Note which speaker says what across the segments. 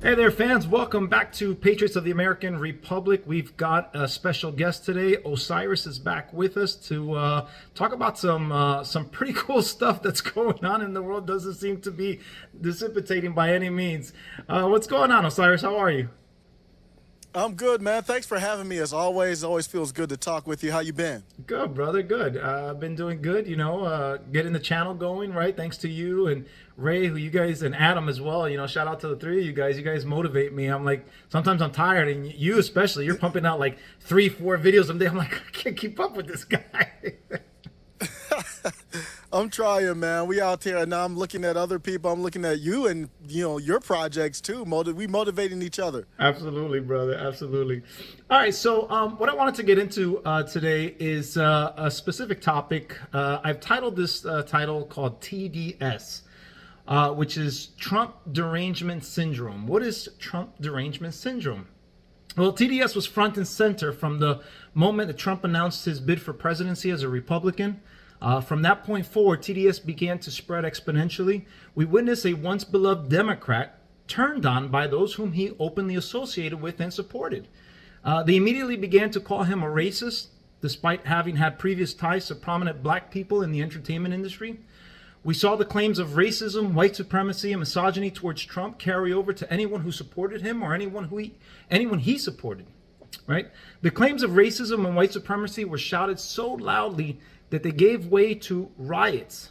Speaker 1: Hey there, fans. Welcome back to Patriots of the American Republic. We've got a special guest today. Osiris is back with us to talk about some pretty cool stuff that's going on in the world. Doesn't seem to be dissipating by any means. What's going on, Osiris? How are you?
Speaker 2: I'm good, man. Thanks for having me. As always, always feels good to talk with you. How you been?
Speaker 1: Good, brother. Good. I've been doing good. Getting the channel going, right? Thanks to you and Ray, who you guys, and Adam as well. Shout out to the three of you guys. You guys motivate me. I'm like, sometimes I'm tired, and you especially. You're pumping out like 3-4 videos a day. I'm like, I can't keep up with this guy.
Speaker 2: I'm trying, man. We out here, and now I'm looking at other people. I'm looking at you and, your projects, too. We motivating each other.
Speaker 1: Absolutely, brother. Absolutely. All right. So what I wanted to get into today is a specific topic. I've titled this title called TDS, which is Trump Derangement Syndrome. What is Trump Derangement Syndrome? Well, TDS was front and center from the moment that Trump announced his bid for presidency as a Republican. From that point forward, TDS began to spread exponentially. We witnessed a once beloved Democrat turned on by those whom he openly associated with and supported. They immediately began to call him a racist, despite having had previous ties to prominent black people in the entertainment industry. We saw the claims of racism, white supremacy, and misogyny towards Trump carry over to anyone who supported him or anyone he supported. Right? The claims of racism and white supremacy were shouted so loudly that they gave way to riots,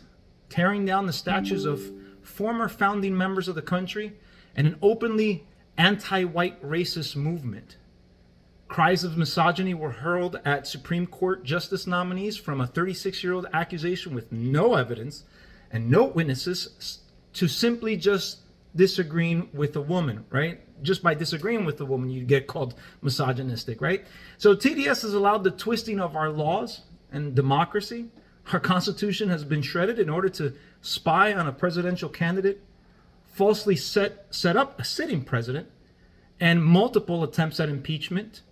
Speaker 1: tearing down the statues of former founding members of the country, and an openly anti-white racist movement. Cries of misogyny were hurled at Supreme Court justice nominees from a 36-year-old accusation with no evidence and no witnesses to simply just disagreeing with a woman, right? Just by disagreeing with the woman, you get called misogynistic, right? So TDS has allowed the twisting of our laws and democracy. Our Constitution has been shredded in order to spy on a presidential candidate, falsely set up a sitting president, and multiple attempts at impeachment,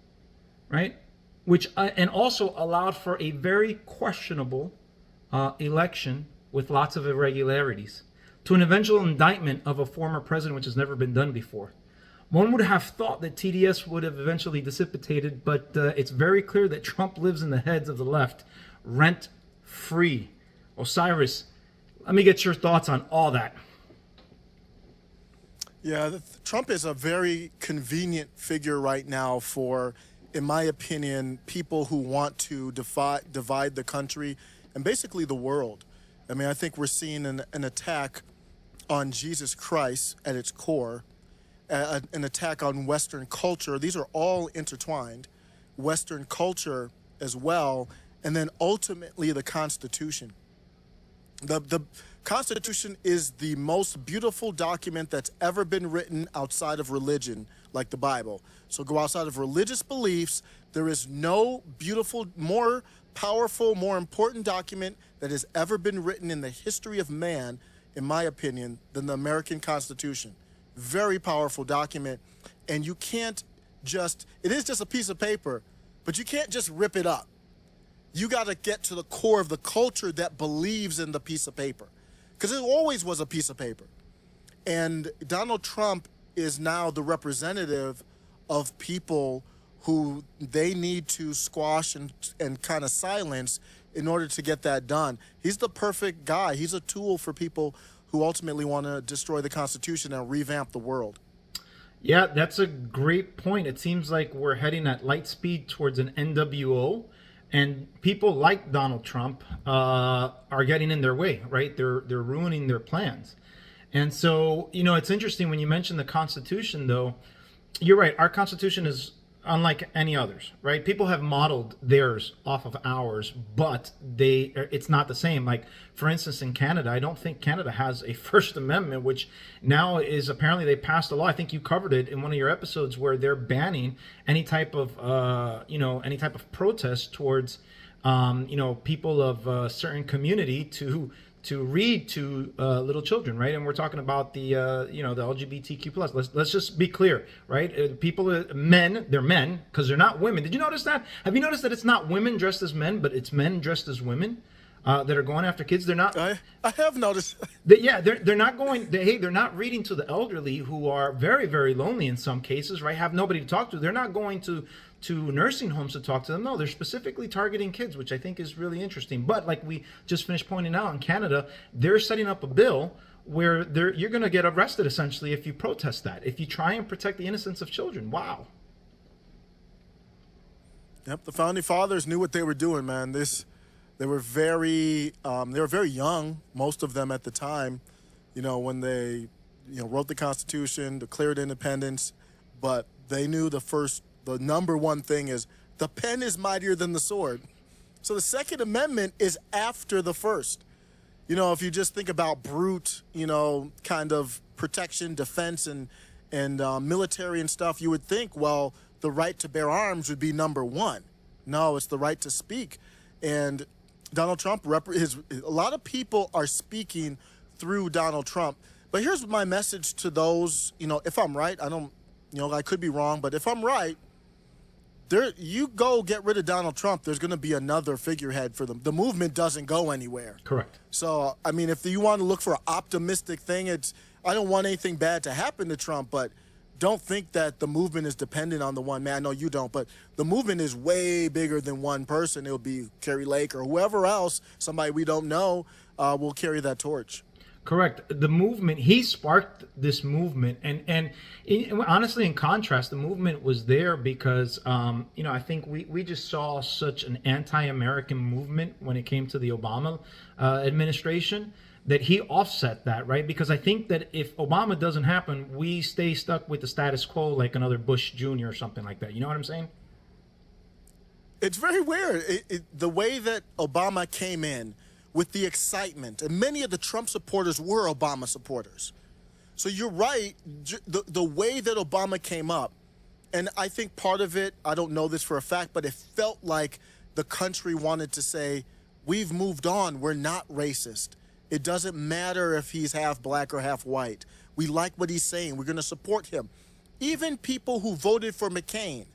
Speaker 1: right? Which and also allowed for a very questionable election with lots of irregularities, to an eventual indictment of a former president, which has never been done before. One would have thought that TDS would have eventually dissipated, but it's very clear that Trump lives in the heads of the left, rent-free. Osiris, let me get your thoughts on all that.
Speaker 2: Yeah, Trump is a very convenient figure right now for, in my opinion, people who want to divide the country and basically the world. I mean, I think we're seeing an attack on Jesus Christ at its core, an attack on Western culture. These are all intertwined. Western culture as well, and then ultimately the Constitution. The Constitution is the most beautiful document that's ever been written outside of religion, like the Bible. So go outside of religious beliefs. There is no beautiful, more powerful, more important document that has ever been written in the history of man, in my opinion, than the American Constitution. Very powerful document, and you can't it is just a piece of paper, but you can't just rip it up. You got to get to the core of the culture that believes in the piece of paper, because it always was a piece of paper. And Donald Trump is now the representative of people who they need to squash and kind of silence in order to get that done. He's the perfect guy. He's a tool for people who ultimately want to destroy the Constitution and revamp the world.
Speaker 1: Yeah, that's a great point. It seems like we're heading at light speed towards an NWO, and people like Donald Trump are getting in their way, right? They're ruining their plans. And so, it's interesting when you mention the Constitution, though. You're right. Our Constitution is unlike any others, right? People have modeled theirs off of ours, but it's not the same. Like, for instance, in Canada, I don't think Canada has a First Amendment, which now is apparently they passed a law. I think you covered it in one of your episodes where they're banning any type of, any type of protest towards, people of a certain community to read to little children, right? And we're talking about the the LGBTQ plus. Let's just be clear, right? People, men, they're men because they're not women. Did you notice that? Have you noticed that it's not women dressed as men, but it's men dressed as women? that are going after kids. They're not.
Speaker 2: I have noticed.
Speaker 1: Yeah, they're not going. They're not reading to the elderly who are very, very lonely in some cases, right? Have nobody to talk to. They're not going to nursing homes to talk to them. No, they're specifically targeting kids, which I think is really interesting. But like we just finished pointing out, in Canada, they're setting up a bill where you're going to get arrested essentially if you protest that, if you try and protect the innocence of children. Wow.
Speaker 2: Yep, the founding fathers knew what they were doing, man. They were very young, most of them at the time, when they, wrote the Constitution, declared independence, but they knew the number one thing is the pen is mightier than the sword. So the Second Amendment is after the first. If you just think about brute, kind of protection, defense, and military and stuff, you would think, well, the right to bear arms would be number one. No, it's the right to speak. And Donald Trump, a lot of people are speaking through Donald Trump. But here's my message to those, if I'm right, I could be wrong, but if I'm right, you go get rid of Donald Trump, there's going to be another figurehead for them. The movement doesn't go anywhere.
Speaker 1: Correct.
Speaker 2: So, if you want to look for an optimistic thing, I don't want anything bad to happen to Trump, but don't think that the movement is dependent on the one man. I know you don't, but the movement is way bigger than one person. It'll be Kerry Lake or whoever else, somebody we don't know, will carry that torch.
Speaker 1: Correct. The movement, he sparked this movement. And honestly, in contrast, the movement was there because, I think we just saw such an anti-American movement when it came to the Obama administration that he offset that, right? Because I think that if Obama doesn't happen, we stay stuck with the status quo like another Bush Jr. or something like that. You know what I'm saying?
Speaker 2: It's very weird. The way that Obama came in with the excitement, and many of the Trump supporters were Obama supporters. So you're right, the way that Obama came up, and I think part of it, I don't know this for a fact, but it felt like the country wanted to say, we've moved on, we're not racist. It doesn't matter if he's half black or half white. We like what he's saying, we're gonna support him. Even people who voted for McCain,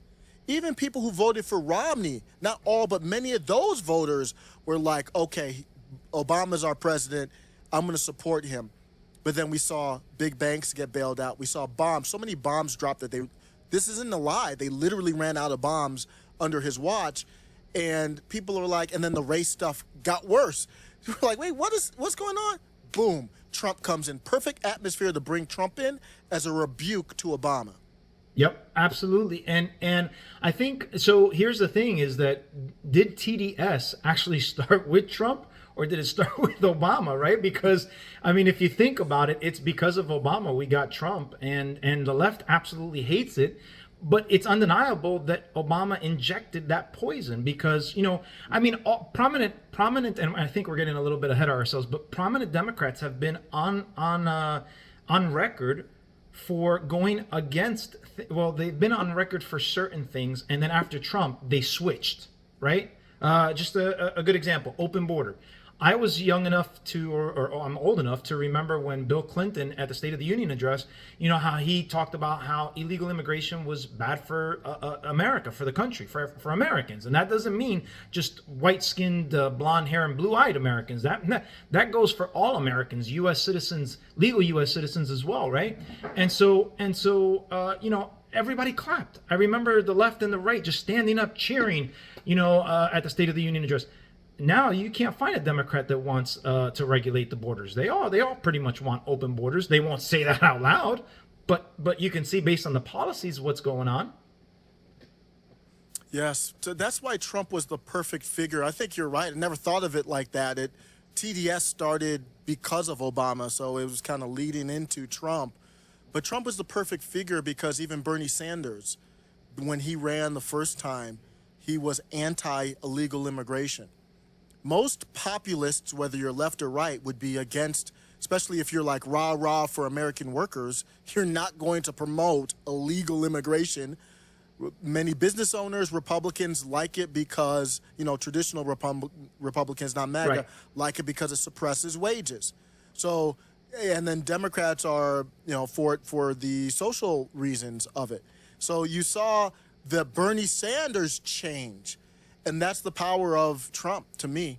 Speaker 2: even people who voted for Romney, not all, but many of those voters were like, okay, Obama's our president, I'm going to support him. But then we saw big banks get bailed out. We saw bombs, so many bombs dropped that this isn't a lie. They literally ran out of bombs under his watch. And people are like, and then the race stuff got worse. We're like, wait, what's going on? Boom, Trump comes in. Perfect atmosphere to bring Trump in as a rebuke to Obama.
Speaker 1: Yep, absolutely. And I think, so here's the thing is that did TDS actually start with Trump? Or did it start with Obama, right? Because, if you think about it, it's because of Obama we got Trump, and the left absolutely hates it. But it's undeniable that Obama injected that poison because, all prominent, and I think we're getting a little bit ahead of ourselves, but prominent Democrats have been on record for going against, they've been on record for certain things, and then after Trump, they switched, right? Just a good example, open border. I was young enough to, or I'm old enough to remember when Bill Clinton at the State of the Union address, how he talked about how illegal immigration was bad for America, for the country, for Americans. And that doesn't mean just white-skinned, blonde hair and blue-eyed Americans. That goes for all Americans, U.S. citizens, legal U.S. citizens as well, right? And so everybody clapped. I remember the left and the right just standing up, cheering, at the State of the Union address. Now you can't find a Democrat that wants to regulate the borders. They all pretty much want open borders. They won't say that out loud, but you can see based on the policies what's going on.
Speaker 2: Yes, so that's why Trump was the perfect figure. I think you're right. I never thought of it like that. TDS started because of Obama, so it was kind of leading into Trump. But Trump was the perfect figure because even Bernie Sanders, when he ran the first time, he was anti-illegal immigration. Most populists, whether you're left or right, would be against, especially if you're like rah-rah for American workers, you're not going to promote illegal immigration. Many business owners, Republicans like it because, traditional Republicans, not MAGA,
Speaker 1: right,
Speaker 2: like it because it suppresses wages. So, and then Democrats are, for the social reasons of it. So you saw the Bernie Sanders change. And that's the power of Trump to me.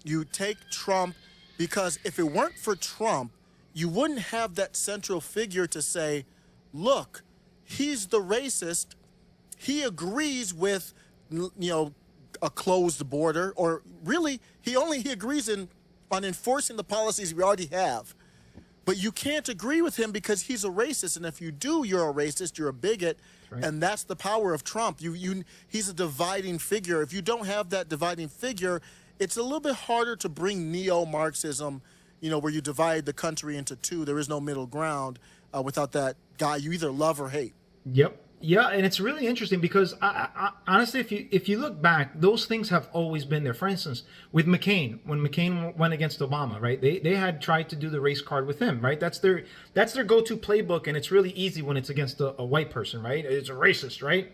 Speaker 2: You take Trump, because if it weren't for Trump, you wouldn't have that central figure to say, look, he's the racist. He agrees with, a closed border, or really, he agrees on enforcing the policies we already have. But you can't agree with him because he's a racist, and if you do, you're a racist, you're a bigot, right. And that's the power of Trump. He's a dividing figure. If you don't have that dividing figure, it's a little bit harder to bring neo-Marxism, where you divide the country into two. There is no middle ground without that guy you either love or hate.
Speaker 1: Yep. Yeah, and it's really interesting because honestly, if you look back, those things have always been there. For instance, with McCain, when McCain went against Obama, right? They had tried to do the race card with him, right? That's their go-to playbook, and it's really easy when it's against a white person, right? It's a racist, right?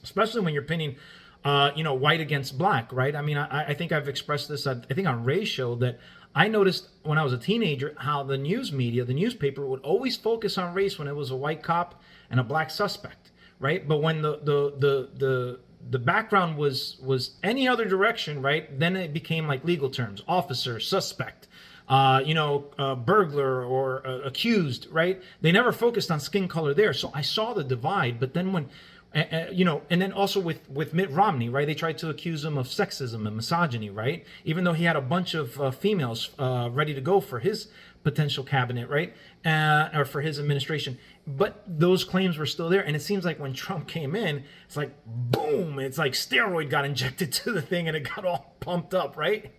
Speaker 1: Especially when you're pinning, white against black, right? I mean, I think I've expressed this, I think on Ray's show, that I noticed when I was a teenager how the news media, the newspaper, would always focus on race when it was a white cop and a black suspect. Right, but when the background was any other direction, right, then it became like legal terms: officer, suspect, burglar, or accused. Right? They never focused on skin color there. So I saw the divide. But then when, and then also with Mitt Romney, right, they tried to accuse him of sexism and misogyny, right, even though he had a bunch of females ready to go for his potential cabinet, right, or for his administration. But those claims were still there, and it seems like when Trump came in, it's like boom, it's like steroid got injected to the thing and it got all pumped up, right?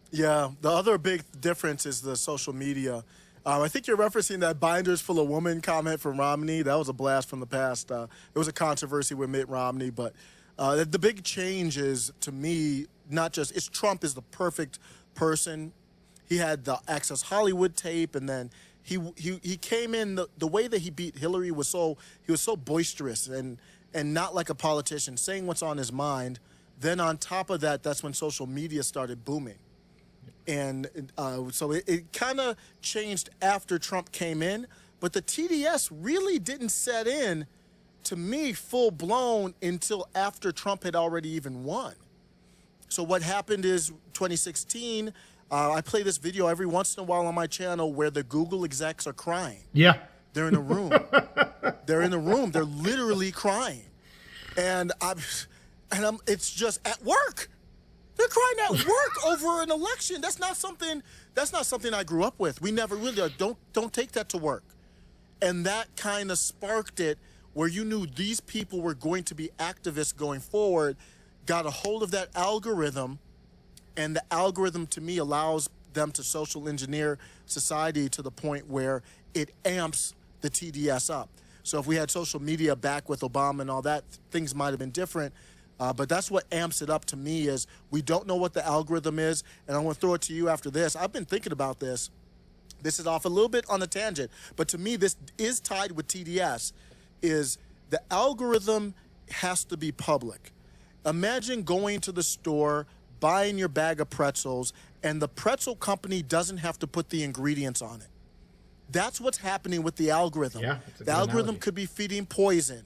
Speaker 2: Yeah, the other big difference is the social media. I think you're referencing that binders full of women comment from Romney. That was a blast from the past. It was a controversy with Mitt Romney, but the big change is, to me, not just, Trump is the perfect person. He had the Access Hollywood tape, and then he came in, the way that he beat Hillary was so boisterous and not like a politician, saying what's on his mind. Then on top of that, that's when social media started booming. And so it kind of changed after Trump came in, but the TDS really didn't set in, to me, full blown until after Trump had already even won. So what happened is 2016, I play this video every once in a while on my channel where the Google execs are crying.
Speaker 1: Yeah.
Speaker 2: They're in a room. They're in a room. They're literally crying. And it's just at work. They're crying at work over an election. That's not something I grew up with. We never really don't take that to work. And that kind of sparked it, where you knew these people were going to be activists going forward, got a hold of that algorithm. And the algorithm, to me, allows them to social engineer society to the point where it amps the TDS up. So if we had social media back with Obama and all that, things might have been different. But that's what amps it up to me, is we don't know what the algorithm is. And I want to throw it to you after this. I've been thinking about this. This is off a little bit on a tangent. But to me, this is tied with TDS, is the algorithm has to be public. Imagine going to the store, buying your bag of pretzels, and the pretzel company doesn't have to put the ingredients on it. That's what's happening with the algorithm.
Speaker 1: Yeah,
Speaker 2: the algorithm could be feeding poison.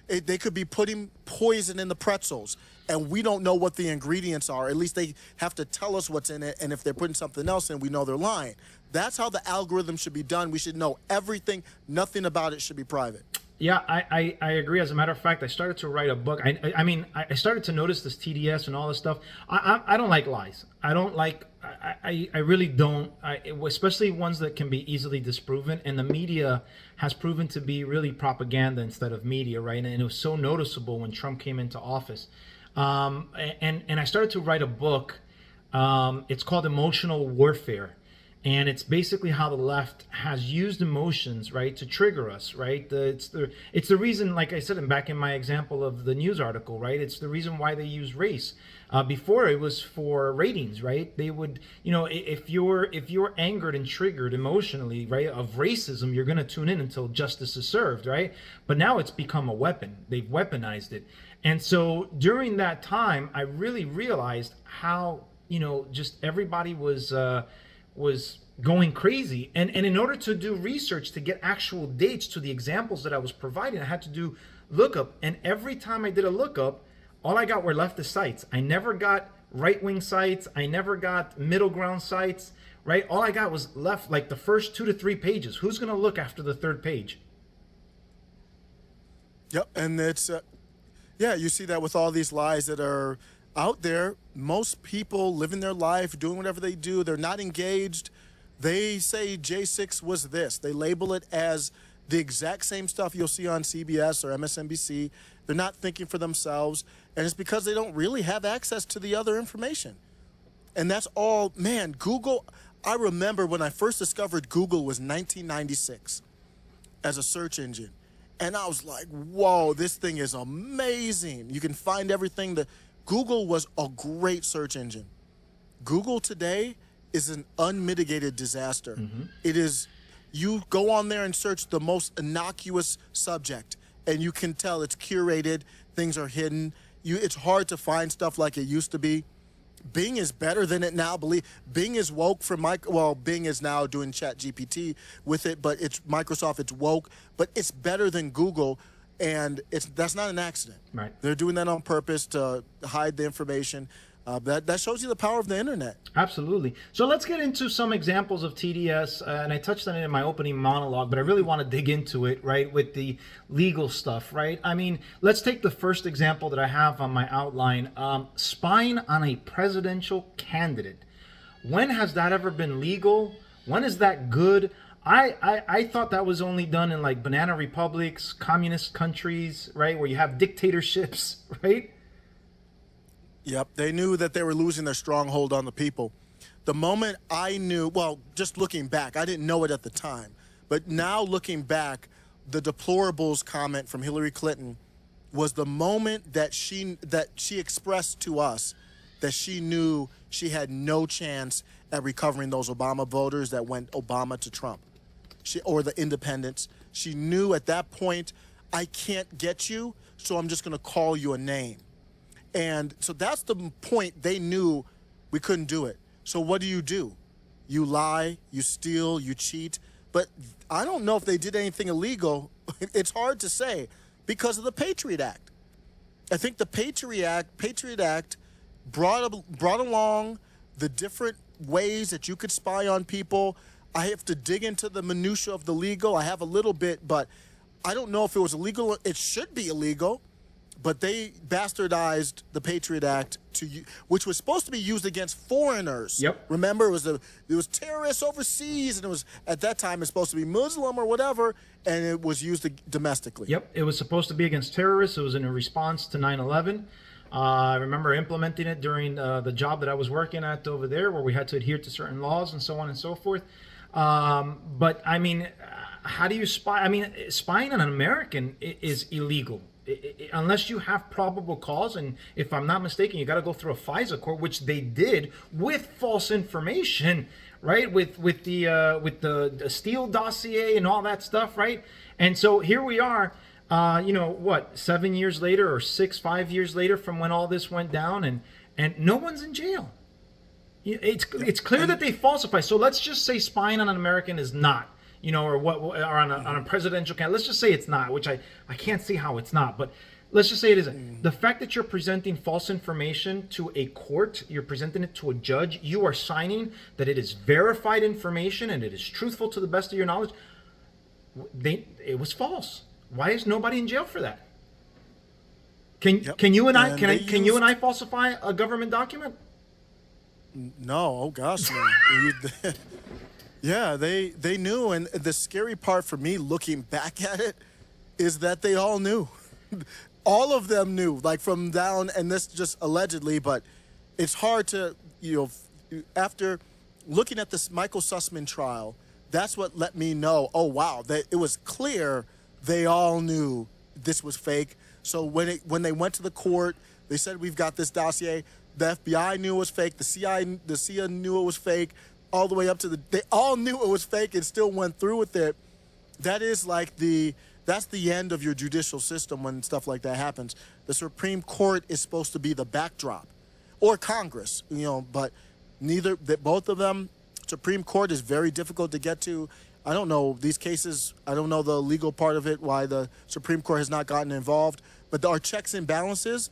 Speaker 2: They could be putting poison in the pretzels, and we don't know what the ingredients are. At least they have to tell us what's in it, and if they're putting something else in, we know they're lying. That's how the algorithm should be done. We should know everything. Nothing about it should be private.
Speaker 1: Yeah, I agree. As a matter of fact, I started to write a book. I started to notice this TDS and all this stuff. I don't like lies. I don't like, I really don't, especially ones that can be easily disproven. And the media has proven to be really propaganda instead of media, right? And it was so noticeable when Trump came into office. And I started to write a book. It's called Emotional Warfare. And it's basically how the left has used emotions, right, to trigger us, right? It's the reason, like I said, back in my example of the news article, right? It's the reason why they use race. Before it was for ratings, right? They would, if you're angered and triggered emotionally, right, of racism, you're going to tune in until justice is served, right? But now it's become a weapon. They've weaponized it. And so during that time, I really realized how, just everybody was going crazy. And in order to do research to get actual dates to the examples that I was providing, I had to do lookup. And every time I did a lookup, all I got were leftist sites. I never got right-wing sites. I never got middle ground sites, right? All I got was left like the first 2 to 3 pages. Who's going to look after the third page?
Speaker 2: Yep, and it's yeah, you see that with all these lies that are out there. Most people living their life, doing whatever they do, they're not engaged. They say J6 was this. They label it as the exact same stuff you'll see on CBS or MSNBC. They're not thinking for themselves, and it's because they don't really have access to the other information. And that's all, man, Google, I remember when I first discovered Google was 1996 as a search engine. And I was like, whoa, this thing is amazing. You can find everything. Google was a great search engine. Google today is an unmitigated disaster. It is, you go on there and search the most innocuous subject, and you can tell it's curated, things are hidden. It's hard to find stuff like it used to be. Bing is better than it now. Bing is woke from Bing is now doing Chat GPT with it, but it's Microsoft, it's woke, but it's better than Google, and that's not an accident.
Speaker 1: Right.
Speaker 2: They're doing that on purpose to hide the information. That shows you the power of the internet.
Speaker 1: Absolutely. So let's get into some examples of TDS, and I touched on it in my opening monologue, but I really want to dig into it, right, with the legal stuff, right? I mean, let's take the first example that I have on my outline, spying on a presidential candidate. When has that ever been legal? When is that good? I thought that was only done in like banana republics, communist countries, right, where you have dictatorships, right?
Speaker 2: Yep, they knew that they were losing their stronghold on the people. The moment I knew, well, just looking back, I didn't know it at the time, but now looking back, the deplorables comment from Hillary Clinton was the moment that she expressed to us that she knew she had no chance at recovering those Obama voters that went Obama to Trump, or the independents. She knew at that point, I can't get you, so I'm just going to call you a name. And so that's the point. They knew we couldn't do it. So what do? You lie, you steal, you cheat. But I don't know if they did anything illegal. It's hard to say because of the Patriot Act. I think the Patriot Act brought along the different ways that you could spy on people. I have to dig into the minutia of the legal. I have a little bit, but I don't know if it was illegal. It should be illegal. But they bastardized the Patriot Act which was supposed to be used against foreigners.
Speaker 1: Yep.
Speaker 2: Remember, it was terrorists overseas, and it was at that time it's supposed to be Muslim or whatever, and it was used domestically.
Speaker 1: Yep. It was supposed to be against terrorists. It was in a response to 9/11. I remember implementing it during the job that I was working at over there, where we had to adhere to certain laws and so on and so forth. But I mean, how do you spy? I mean, spying on an American is illegal. Unless you have probable cause, and if I'm not mistaken, you got to go through a FISA court, which they did with false information, right? With the Steele dossier and all that stuff, right? And so here we are, 7 years later or 5 years later from when all this went down, and no one's in jail. It's clear that they falsify. So let's just say spying on an American is not. Or on a presidential candidate. Let's just say it's not, which I can't see how it's not, but let's just say it isn't. The fact that you're presenting false information to a court, you're presenting it to a judge, you are signing that it is verified information and it is truthful to the best of your knowledge. It was false. Why is nobody in jail for that? Can you and I falsify a government document?
Speaker 2: No, oh gosh, no. Yeah, they knew, and the scary part for me looking back at it is that they all knew. All of them knew, like from down, and this just allegedly, but it's hard to, after looking at this Michael Sussman trial, that's what let me know, oh wow, that it was clear they all knew this was fake. So when they went to the court, they said, we've got this dossier. The FBI knew it was fake. The CIA knew it was fake. All the way up to they all knew it was fake and still went through with it. That is like that's the end of your judicial system when stuff like that happens. The Supreme Court is supposed to be the backdrop, or Congress, but both of them. Supreme Court is very difficult to get to. I don't know these cases. I don't know the legal part of it, why the Supreme Court has not gotten involved. But our checks and balances,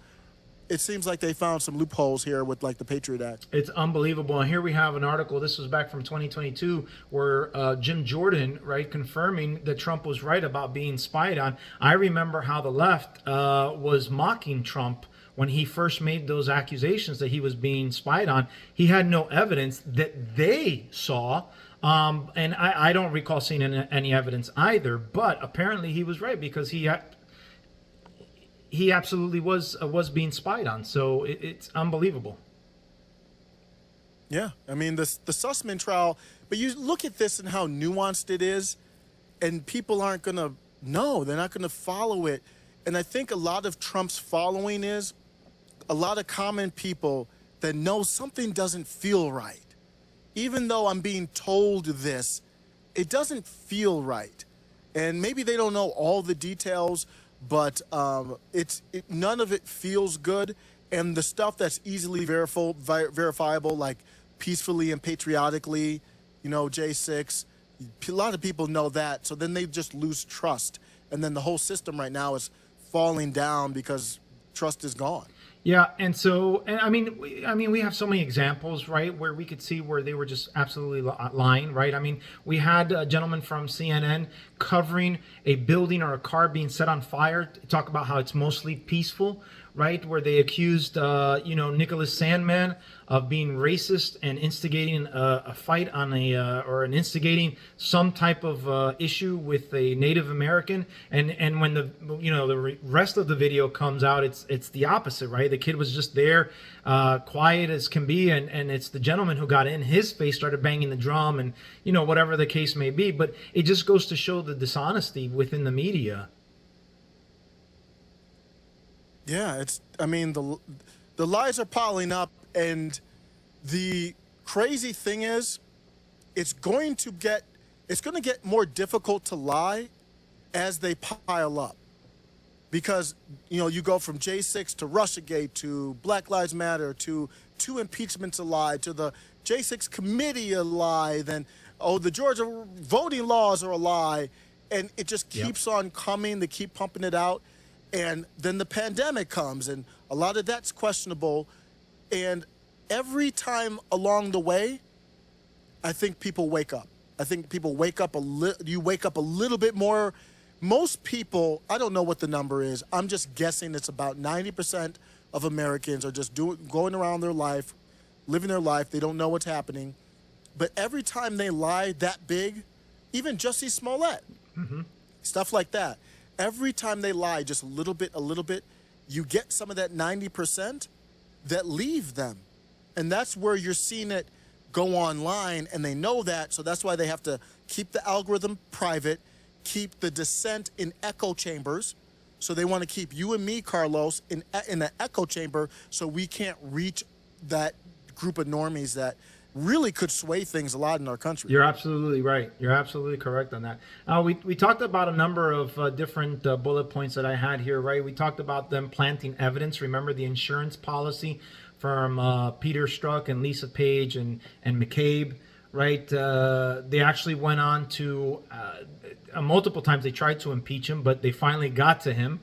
Speaker 2: it seems like they found some loopholes here with like the Patriot Act.
Speaker 1: It's unbelievable. And here we have an article. This was back from 2022, where Jim Jordan, right, confirming that Trump was right about being spied on. I remember how the left was mocking Trump when he first made those accusations that he was being spied on. He had no evidence that they saw. And I don't recall seeing any evidence either. But apparently he was right, because he absolutely was being spied on. So it's unbelievable.
Speaker 2: Yeah, I mean the Sussman trial, but you look at this and how nuanced it is, and people aren't going to know. They're not going to follow it. And I think a lot of Trump's following is a lot of common people that know something doesn't feel right. Even though I'm being told this, it doesn't feel right. And maybe they don't know all the details, but none of it feels good. And the stuff that's easily verifiable, like peacefully and patriotically, J6, a lot of people know that. So then they just lose trust. And then the whole system right now is falling down because trust is gone.
Speaker 1: Yeah, and I mean, we have so many examples, right, where we could see where they were just absolutely lying, right? I mean, we had a gentleman from CNN covering a building or a car being set on fire, talk about how it's mostly peaceful, right, where they accused, Nicholas Sandmann of being racist and instigating a fight on or instigating some type of issue with a Native American, and when the rest of the video comes out, it's the opposite, right? The kid was just there, quiet as can be, and it's the gentleman who got in his face, started banging the drum, and whatever the case may be. But it just goes to show the dishonesty within the media.
Speaker 2: Yeah, the lies are piling up, and the crazy thing is, it's going to get more difficult to lie as they pile up, because you go from J6 to Russiagate to Black Lives Matter to two impeachments a lie to the J6 committee a lie, then the Georgia voting laws are a lie, and it just keeps on coming. They keep pumping it out. And then the pandemic comes, and a lot of that's questionable. And every time along the way, I think people wake up. I think people wake up you wake up a little bit more. Most people, I don't know what the number is. I'm just guessing it's about 90% of Americans are just going around their life, living their life. They don't know what's happening. But every time they lie that big, even Jussie Smollett, stuff like that, every time they lie just a little bit, you get some of that 90% that leave them. And that's where you're seeing it go online, and they know that, so that's why they have to keep the algorithm private, keep the dissent in echo chambers. So they want to keep you and me, Carlos, in an echo chamber, so we can't reach that group of normies that really could sway things a lot in our country.
Speaker 1: You're absolutely right. You're absolutely correct on that. We talked about a number of different bullet points that I had here, right? We talked about them planting evidence. Remember the insurance policy from Peter Strzok and Lisa Page and McCabe, right? They actually went on to multiple times they tried to impeach him, but they finally got to him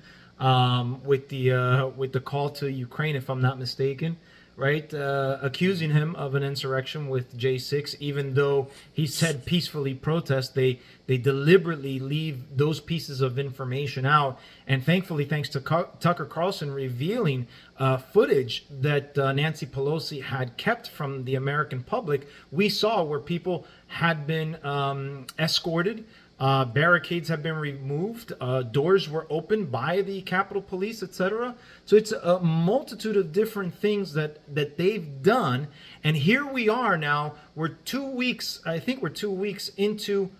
Speaker 1: with the call to Ukraine, if I'm not mistaken. Right, accusing him of an insurrection with J6, even though he said peacefully protest. They deliberately leave those pieces of information out, and thankfully, thanks to Tucker Carlson revealing footage that Nancy Pelosi had kept from the American public, we saw where people had been escorted. Barricades have been removed. Doors were opened by the Capitol Police, etc. So it's a multitude of different things that they've done. And here we are now. We're 2 weeks. I think we're 2 weeks into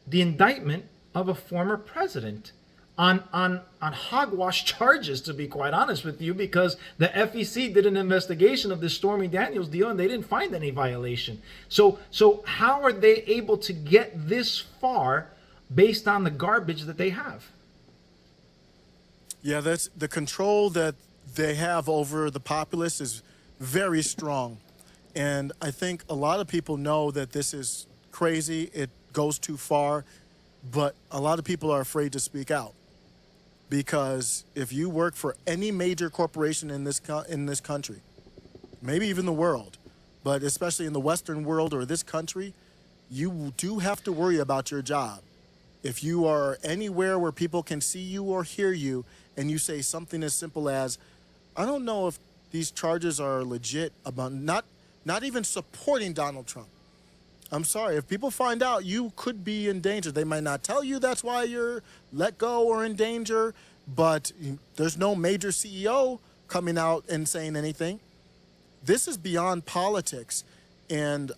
Speaker 1: the indictment of a former president on hogwash charges, to be quite honest with you, because the FEC did an investigation of this Stormy Daniels deal and they didn't find any violation. So how are they able to get this far based on the garbage that they have?
Speaker 2: Yeah, that's the control that they have over the populace is very strong. And I think a lot of people know that this is crazy. It goes too far, but a lot of people are afraid to speak out because if you work for any major corporation in this country, maybe even the world, but especially in the Western world or this country, you do have to worry about your job. If you are anywhere where people can see you or hear you and you say something as simple as, I don't know if these charges are legit, about not even supporting Donald Trump. I'm sorry, if people find out, you could be in danger. They might not tell you that's why you're let go or in danger, but there's no major CEO coming out and saying anything. This is beyond politics, and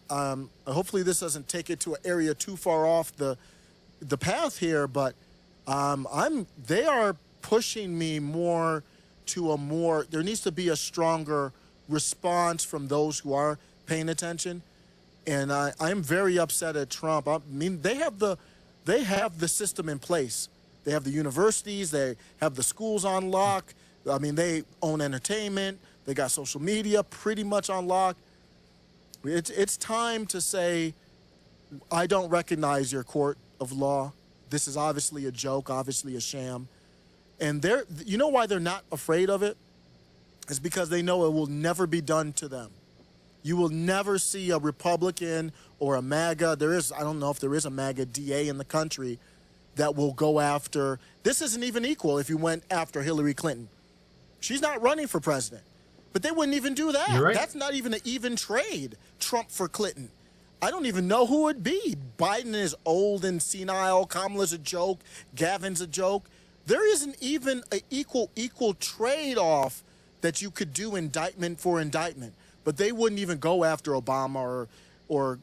Speaker 2: hopefully this doesn't take it to an area too far off the path here, but they are pushing me more to there needs to be a stronger response from those who are paying attention. And I'm very upset at Trump. I mean, they have the system in place. They have the universities, they have the schools on lock. I mean, they own entertainment, they got social media pretty much on lock. It's time to say, I don't recognize your court of law. This is obviously a joke, obviously a sham. And you know why they're not afraid of it? It's because they know it will never be done to them. You will never see a Republican or a MAGA. I don't know if there is a MAGA DA in the country that will go after. This isn't even equal if you went after Hillary Clinton. She's not running for president. But they wouldn't even do that.
Speaker 1: You're right.
Speaker 2: That's not even an even trade, Trump for Clinton. I don't even know who it would be. Biden is old and senile. Kamala's a joke. Gavin's a joke. There isn't even an equal trade-off that you could do indictment for indictment. But they wouldn't even go after Obama or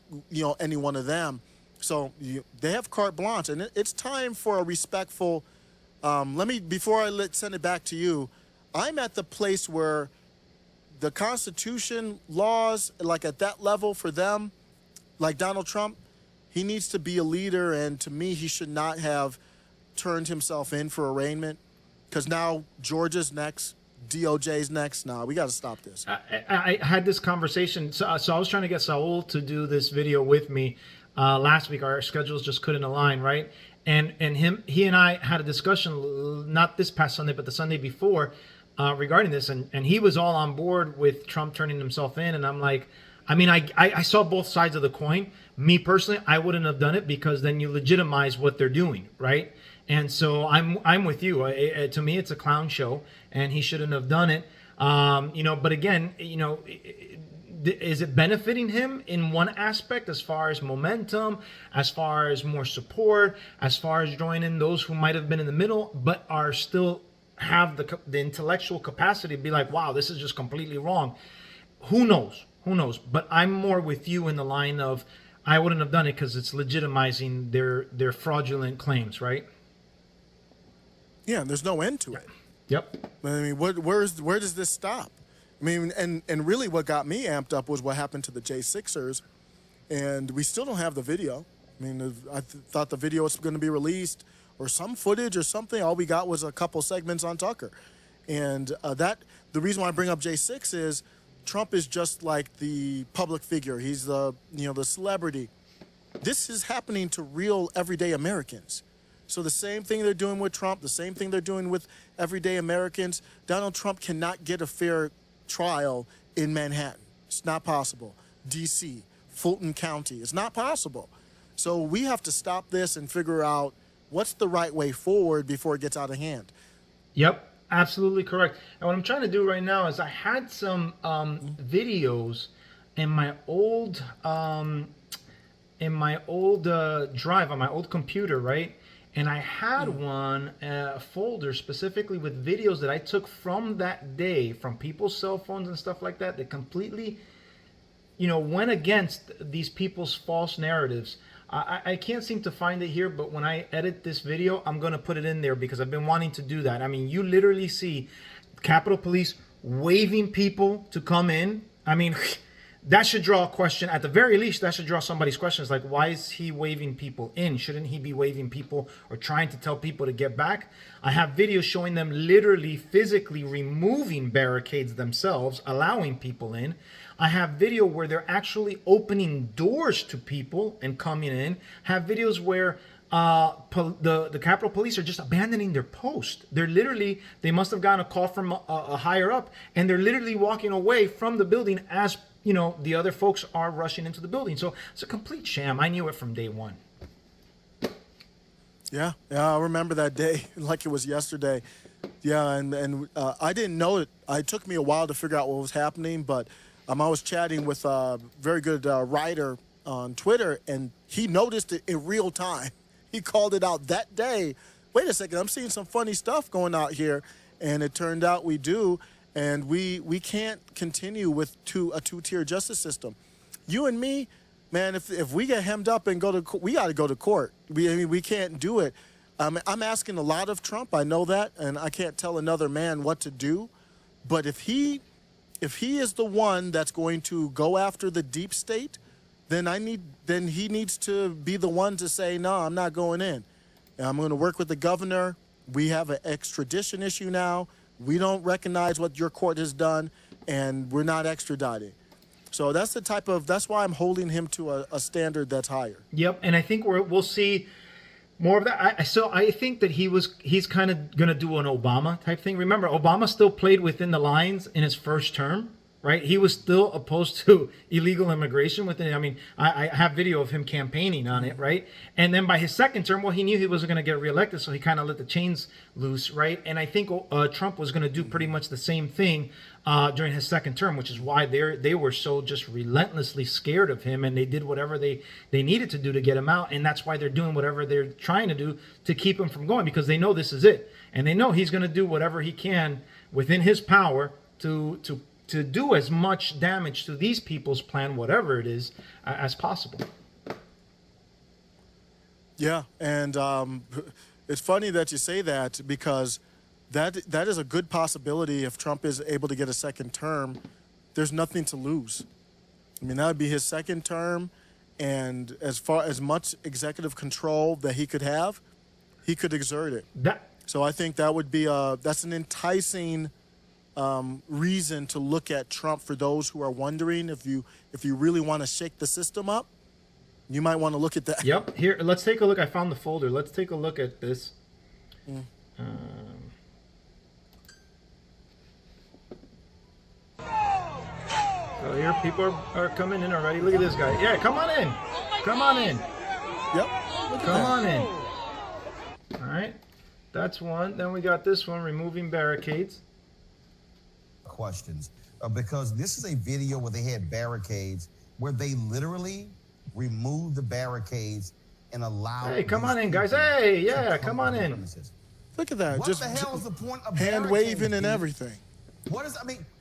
Speaker 2: any one of them. So they have carte blanche, and it's time for a respectful. Before I send it back to you, I'm at the place where the Constitution, laws, like at that level for them, like Donald Trump, he needs to be a leader, and to me, he should not have turned himself in for arraignment, because now Georgia's next. DOJ's next. Nah, we got to stop this.
Speaker 1: I had this conversation. So I was trying to get Saul to do this video with me last week. Our schedules just couldn't align, right? And he and I had a discussion, not this past Sunday, but the Sunday before, regarding this. And he was all on board with Trump turning himself in. And I'm like, I mean, I saw both sides of the coin. Me personally, I wouldn't have done it, because then you legitimize what they're doing, right? And so I'm with you. To me, it's a clown show, and he shouldn't have done it. But again, is it benefiting him in one aspect, as far as momentum, as far as more support, as far as joining those who might have been in the middle, but are still have the intellectual capacity to be like, wow, this is just completely wrong. Who knows? But I'm more with you in the line of, I wouldn't have done it because it's legitimizing their fraudulent claims, right?
Speaker 2: Yeah, there's no end to it.
Speaker 1: Yep.
Speaker 2: I mean, where does this stop? I mean, and really what got me amped up was what happened to the J6ers, and we still don't have the video. I mean, I thought the video was going to be released, or some footage or something. All we got was a couple segments on Tucker. And the reason why I bring up J6 is Trump is just like the public figure. He's the celebrity. This is happening to real everyday Americans. So the same thing they're doing with Trump, the same thing they're doing with everyday Americans. Donald Trump cannot get a fair trial in Manhattan. It's not possible. D.C., Fulton County, it's not possible. So we have to stop this and figure out what's the right way forward before it gets out of hand.
Speaker 1: Yep, absolutely correct. And what I'm trying to do right now is I had some videos in my old drive on my old computer, right? And I had a folder specifically with videos that I took from that day, from people's cell phones and stuff like that completely, went against these people's false narratives. I can't seem to find it here, but when I edit this video, I'm going to put it in there because I've been wanting to do that. I mean, you literally see Capitol Police waving people to come in. I mean, that should draw a question. At the very least, that should draw somebody's questions like, why is he waving people in? Shouldn't he be waving people or trying to tell people to get back? I have videos showing them literally physically removing barricades themselves, allowing people in. I have video where they're actually opening doors to people and coming in. I have videos where the Capitol Police are just abandoning their post. They must have gotten a call from a higher up, and they're literally walking away from the building as the other folks are rushing into the building. So it's a complete sham. I knew it from day one.
Speaker 2: Yeah, I remember that day like it was yesterday. Yeah, and I didn't know it. It took me a while to figure out what was happening, but I was chatting with a very good writer on Twitter, and he noticed it in real time. He called it out that day. Wait a second, I'm seeing some funny stuff going out here, and it turned out we do, and we can't continue with a two-tier justice system. You and me, man, if we get hemmed up and we got to go to court. We can't do it. I'm asking a lot of Trump. I know that, and I can't tell another man what to do. But if he is the one that's going to go after the deep state, then he needs to be the one to say, no, I'm not going in. And I'm going to work with the governor. We have an extradition issue now. We don't recognize what your court has done, and we're not extraditing. So that's why I'm holding him to a standard that's higher.
Speaker 1: Yep, and I think we'll see more of that. I think that he's kind of going to do an Obama type thing. Remember, Obama still played within the lines in his first term, right? He was still opposed to illegal immigration within. I mean, I have video of him campaigning on it, right? And then by his second term, well, he knew he wasn't going to get reelected, so he kind of let the chains loose, right? And I think Trump was going to do pretty much the same thing during his second term, which is why they were so just relentlessly scared of him, and they did whatever they needed to do to get him out, and that's why they're doing whatever they're trying to do to keep him from going, because they know this is it, and they know he's going to do whatever he can within his power to do as much damage to these people's plan, whatever it is, as possible.
Speaker 2: Yeah, and it's funny that you say that, because that is a good possibility. If Trump is able to get a second term, there's nothing to lose. I mean, that would be his second term, and as much executive control that he could have, he could exert it. So I think that would be that's an enticing reason to look at Trump for those who are wondering if you really want to shake the system up. You might want to look at that.
Speaker 1: Yep. Here, let's take a look. I found the folder. Let's take a look at this. So here, people are coming in already. Look at this guy. Yeah, come on in. Come on in.
Speaker 2: Yep.
Speaker 1: Come on in. All right. That's one. Then we got this one, removing barricades.
Speaker 3: Questions. Because this is a video where they had barricades, where they literally removed the barricades and allowed...
Speaker 1: Hey, come on in, guys. Hey, yeah, come on in.
Speaker 2: Look at that.
Speaker 3: What
Speaker 2: Just
Speaker 3: the hell is the point of
Speaker 2: hand waving and everything?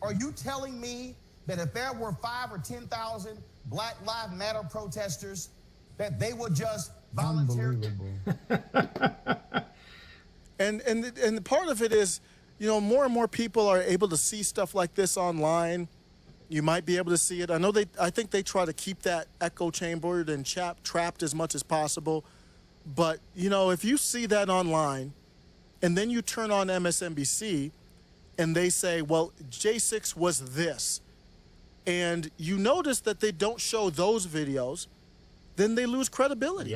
Speaker 3: Are you telling me that if there were 5,000 or 10,000 Black Lives Matter protesters, that they would just voluntarily...
Speaker 2: And part of it is, more and more people are able to see stuff like this online. You might be able to see it. I think they try to keep that echo chambered and trapped as much as possible. But, if you see that online and then you turn on MSNBC and they say, well, J6 was this, and you notice that they don't show those videos, then they lose credibility.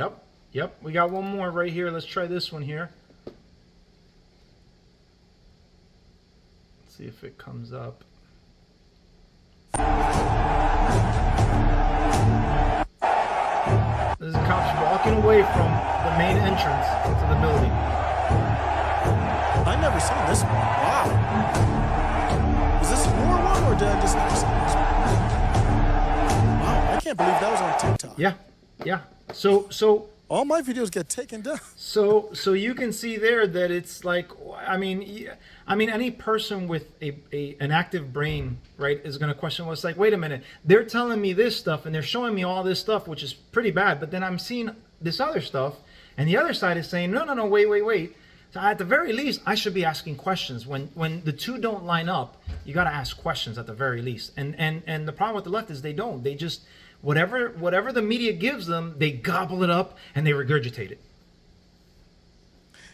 Speaker 1: Yep. We got one more right here. Let's try this one here. See if it comes up. This is cops walking away from the main entrance to the building.
Speaker 2: I never seen this one. Wow. Is this a newer one, or did I just never see this one? Wow, I can't believe that was on TikTok.
Speaker 1: Yeah. So
Speaker 2: all my videos get taken down.
Speaker 1: So you can see there that it's like, I mean, any person with an active brain, right, is going to question what's like, wait a minute, they're telling me this stuff and they're showing me all this stuff, which is pretty bad, but then I'm seeing this other stuff, and the other side is saying, no, wait. So at the very least, I should be asking questions. When the two don't line up, you got to ask questions at the very least. And the problem with the left is they don't. They just, whatever the media gives them, they gobble it up and they regurgitate it.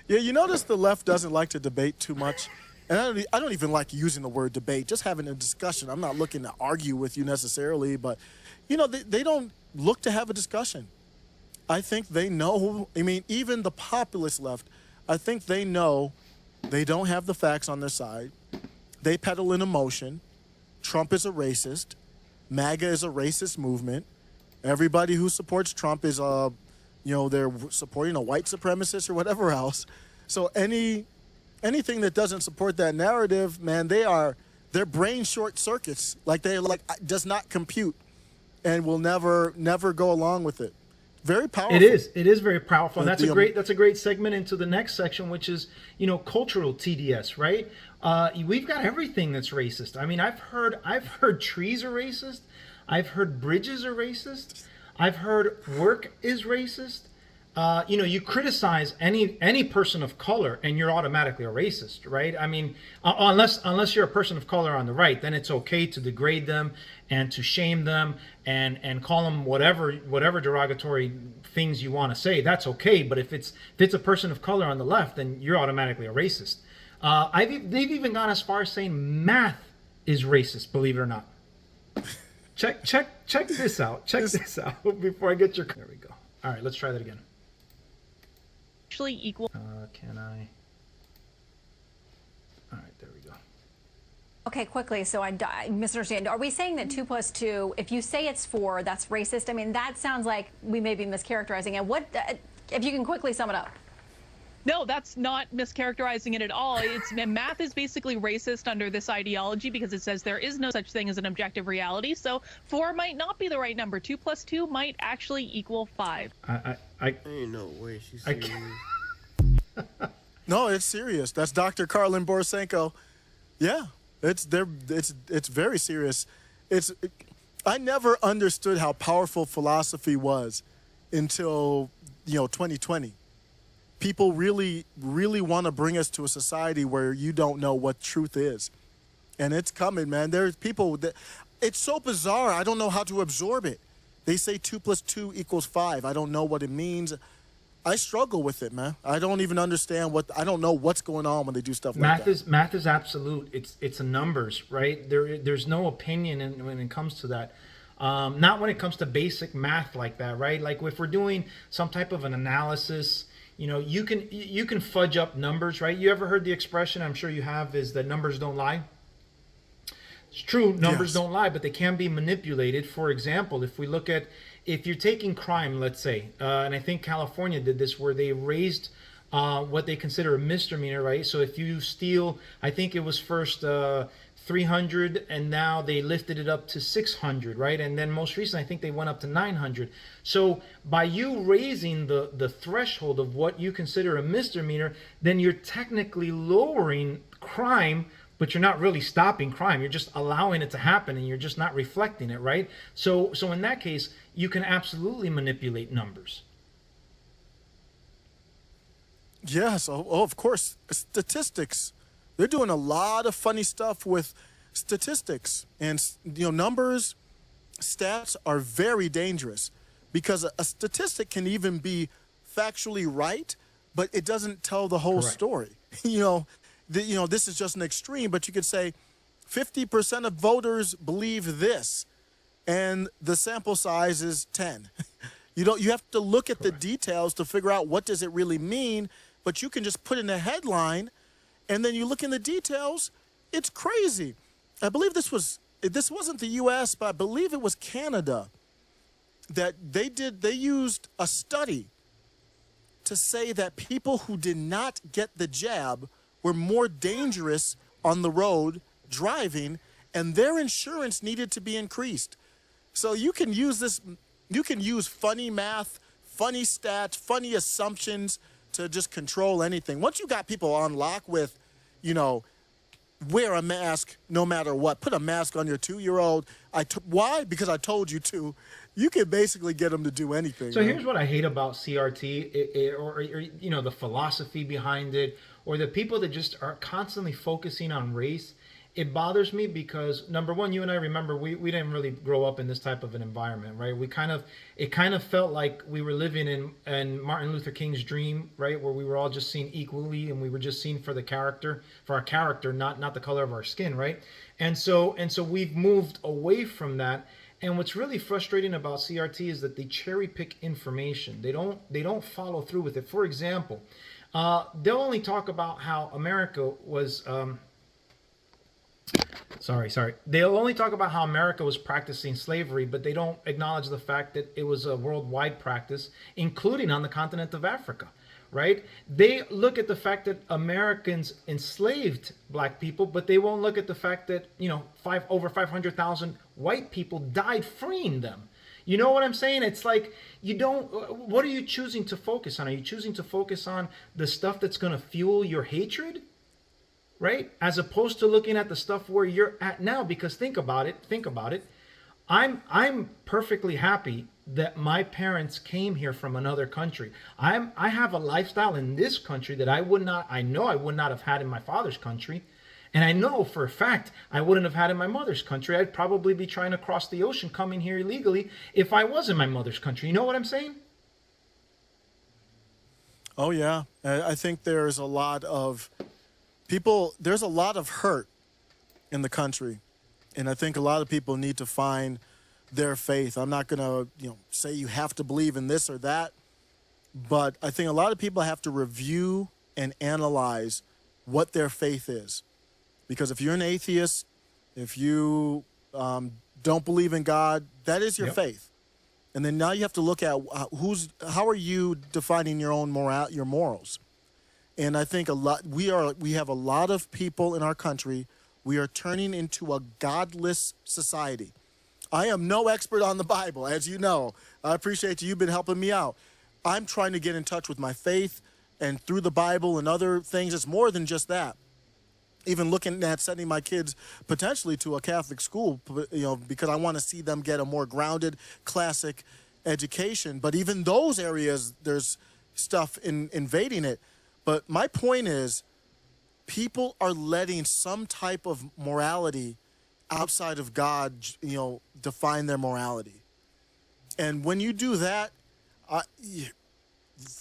Speaker 2: Yeah, you notice the left doesn't like to debate too much. And I don't even like using the word debate, just having a discussion. I'm not looking to argue with you necessarily, but, they don't look to have a discussion. I think they know. I mean, even the populist left, I think they know they don't have the facts on their side. They peddle in emotion. Trump is a racist. MAGA is a racist movement. Everybody who supports Trump is they're supporting a white supremacist or whatever else. So anything that doesn't support that narrative, man, their brain short circuits. Does not compute and will never go along with it. Very powerful.
Speaker 1: It is very powerful. And that's a great segment into the next section, which is, cultural TDS, right? We've got everything that's racist. I mean, I've heard trees are racist. I've heard bridges are racist. I've heard work is racist. You criticize any person of color and you're automatically a racist, right? I mean, unless you're a person of color on the right, then it's okay to degrade them and to shame them and call them whatever derogatory things you want to say. That's okay. But if it's a person of color on the left, then you're automatically a racist. They've even gone as far as saying math is racist, believe it or not. Check this out. Check this out before I get your. There we go. All right, let's try that again.
Speaker 4: Actually equal.
Speaker 1: Can I? All right, there we go.
Speaker 5: Okay, quickly, so I misunderstand. Are we saying that 2 + 2, if you say it's 4, that's racist? I mean, that sounds like we may be mischaracterizing it. What, if you can quickly sum it up?
Speaker 4: No, that's not mischaracterizing it at all. Math is basically racist under this ideology because it says there is no such thing as an objective reality. So 4 might not be the right number. 2 + 2 might actually equal 5.
Speaker 6: Ain't no way she's serious.
Speaker 2: No, it's serious. That's Dr. Karlin Borisenko. Yeah, it's very serious. I never understood how powerful philosophy was until 2020. People really, really want to bring us to a society where you don't know what truth is. And it's coming, man. There's people that, it's so bizarre. I don't know how to absorb it. They say 2 + 2 = 5. I don't know what it means. I struggle with it, man. I don't even understand I don't know what's going on when they do stuff like that.
Speaker 1: Math is absolute. It's a numbers, right? There's no opinion when it comes to that. Not when it comes to basic math like that, right? Like if we're doing some type of an analysis, you can fudge up numbers, right? You ever heard the expression, I'm sure you have, is that numbers don't lie? It's true, numbers don't lie, but they can be manipulated. For example, if you're taking crime, let's say, and I think California did this, where they raised what they consider a misdemeanor, right? So if you steal, I think it was first 300 and now they lifted it up to 600, right? And then most recently I think they went up to 900. So by you raising the threshold of what you consider a misdemeanor, then you're technically lowering crime, but you're not really stopping crime. You're just allowing it to happen and you're just not reflecting it, right? So in that case, you can absolutely manipulate numbers.
Speaker 2: Yes, of course. Statistics. They're doing a lot of funny stuff with statistics. And, numbers, stats are very dangerous because a statistic can even be factually right, but it doesn't tell the whole story. This is just an extreme, but you could say 50% of voters believe this, and the sample size is 10. You have to look at the details to figure out what does it really mean, but you can just put in a headline, and then you look in the details. It's crazy. I believe this wasn't the U.S., but I believe it was Canada that they used a study to say that people who did not get the jab were more dangerous on the road driving, and their insurance needed to be increased. So you can use funny math, funny stats, funny assumptions to just control anything. Once you got people on lock with, wear a mask no matter what. Put a mask on your 2-year-old. Why? Because I told you to. You can basically get them to do anything.
Speaker 1: So here's what I hate about CRT, or the philosophy behind it, or the people that just are constantly focusing on race. It bothers me because, number one, you and I remember we didn't really grow up in this type of an environment, right? It kind of felt like we were living in Martin Luther King's dream, right? Where we were all just seen equally and we were just seen for our character, not the color of our skin, right? And so we've moved away from that. And what's really frustrating about CRT is that they cherry pick information. They don't follow through with it. For example, they'll only talk about how America was. Sorry. They'll only talk about how America was practicing slavery, but they don't acknowledge the fact that it was a worldwide practice, including on the continent of Africa, right? They look at the fact that Americans enslaved black people, but they won't look at the fact that, over 500,000 white people died freeing them. You know what I'm saying? It's like, what are you choosing to focus on? Are you choosing to focus on the stuff that's going to fuel your hatred? Right? As opposed to looking at the stuff where you're at now, because think about it. I'm perfectly happy that my parents came here from another country. I have a lifestyle in this country that I would not have had in my father's country. And I know for a fact I wouldn't have had in my mother's country. I'd probably be trying to cross the ocean coming here illegally if I was in my mother's country. You know what I'm saying?
Speaker 2: Oh, yeah. I think there's a lot of hurt in the country. And I think a lot of people need to find their faith. I'm not going to, say you have to believe in this or that, but I think a lot of people have to review and analyze what their faith is. Because if you're an atheist, if you don't believe in God, that is your faith. And then now you have to look at how are you defining your own your morals. And I think we have a lot of people in our country. We are turning into a godless society. I am no expert on the Bible, as you know. I appreciate you. You've been helping me out. I'm trying to get in touch with my faith, and through the Bible and other things, it's more than just that. Even looking at sending my kids potentially to a Catholic school, because I want to see them get a more grounded, classic education. But even those areas, there's stuff invading it. But my point is, people are letting some type of morality outside of God, define their morality. And when you do that,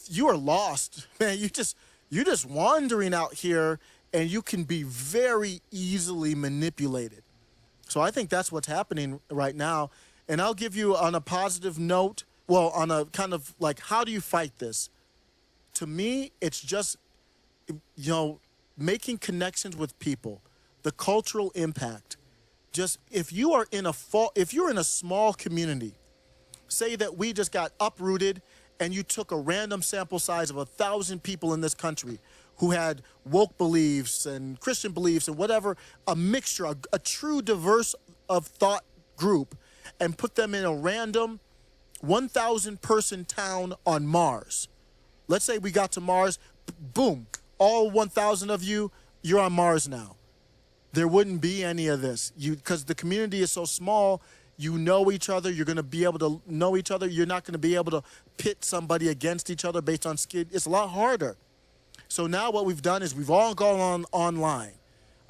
Speaker 2: you are lost, man. You're just wandering out here, and you can be very easily manipulated. So I think that's what's happening right now. And I'll give you on a positive note, on a kind of like, how do you fight this? To me, it's just, making connections with people, the cultural impact. Just if you're in a small community, say that we just got uprooted and you took a random sample size of 1,000 people in this country who had woke beliefs and Christian beliefs and whatever, a mixture, a true diverse of thought group, and put them in a random 1,000 person town on Mars. Let's say we got to Mars, boom, all 1,000 of you're on Mars now. There wouldn't be any of this. Because the community is so small, you know each other, you're going to be able to know each other. You're not going to be able to pit somebody against each other based on skin. It's a lot harder. So now what we've done is we've all gone online.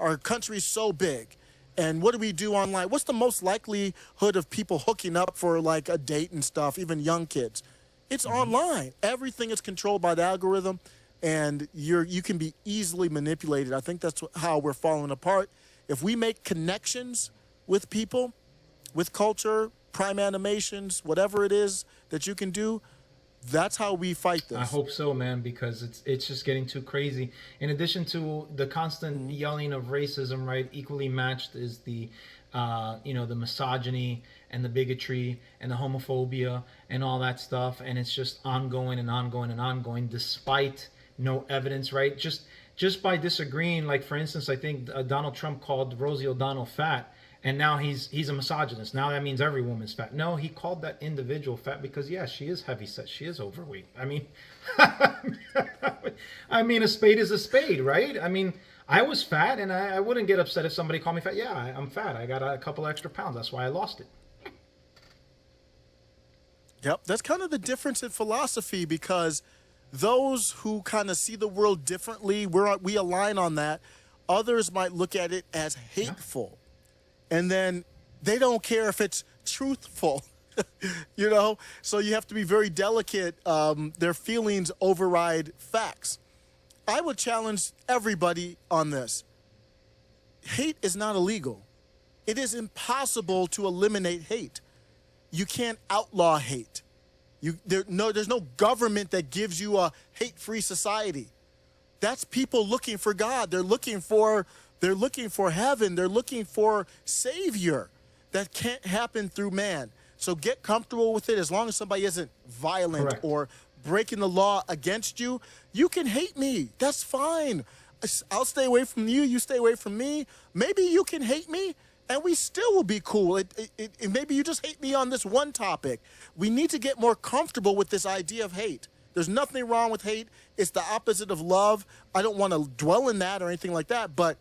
Speaker 2: Our country's so big. And what do we do online? What's the most likelihood of people hooking up for like a date and stuff, even young kids? It's online. Everything is controlled by the algorithm, and you can be easily manipulated. I think that's how we're falling apart. If we make connections with people, with culture, prime animations, whatever it is that you can do, that's how we fight this.
Speaker 1: I hope so, man, because it's just getting too crazy. In addition to the constant yelling of racism, right, equally matched is the the misogyny and the bigotry and the homophobia and all that stuff, and it's just ongoing and ongoing and ongoing despite no evidence, right? Just by disagreeing, like for instance, I think Donald Trump called Rosie O'Donnell fat, and now he's a misogynist. Now that means every woman's fat. No, he called that individual fat because she is heavyset, she is overweight. I mean, a spade is a spade, right? I mean, I was fat, and I wouldn't get upset if somebody called me fat. Yeah, I'm fat. I got a couple extra pounds. That's why I lost it.
Speaker 2: Yep, that's kind of the difference in philosophy, because those who kind of see the world differently, we align on that. Others might look at it as hateful, and then they don't care if it's truthful, So you have to be very delicate. Their feelings override facts. I would challenge everybody on this. Hate is not illegal. It is impossible to eliminate hate. you can't outlaw hate. There's no government that gives you a hate-free society. That's people looking for God. They're looking for heaven. They're looking for Savior. That can't happen through man. So get comfortable with it. As long as somebody isn't violent
Speaker 1: Correct.
Speaker 2: or breaking the law against you, you can hate me. That's fine. I'll stay away from you. You stay away from me. Maybe you can hate me, and we still will be cool. Maybe you just hate me on this one topic. We need to get more comfortable with this idea of hate. There's nothing wrong with hate. It's the opposite of love. I don't want to dwell in that or anything like that, but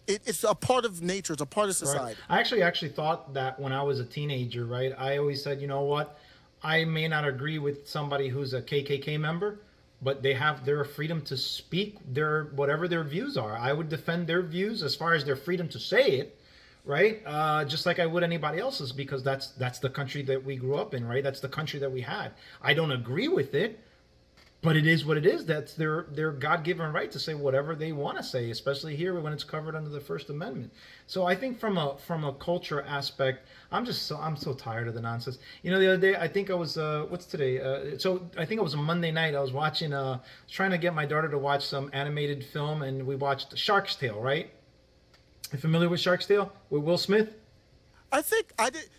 Speaker 2: it's a part of nature. It's a part of society.
Speaker 1: Right. I actually thought that when I was a teenager, right? I always said, you know what? I may not agree with somebody who's a KKK member, but they have their freedom to speak their whatever their views are. I would defend their views as far as their freedom to say it, right? Just like I would anybody else's, because that's the country that we grew up in, right? That's the country that we had. I don't agree with it, but it is what it is. That's their God-given right to say whatever they want to say, especially here when it's covered under the First Amendment. So I think from a culture aspect, I'm so tired of the nonsense. You know, the other day I think I was what's today? So I think it was a Monday night. I was watching trying to get my daughter to watch some animated film, and we watched Shark's Tale. Right? You familiar with Shark's Tale with Will Smith?
Speaker 2: I think I did.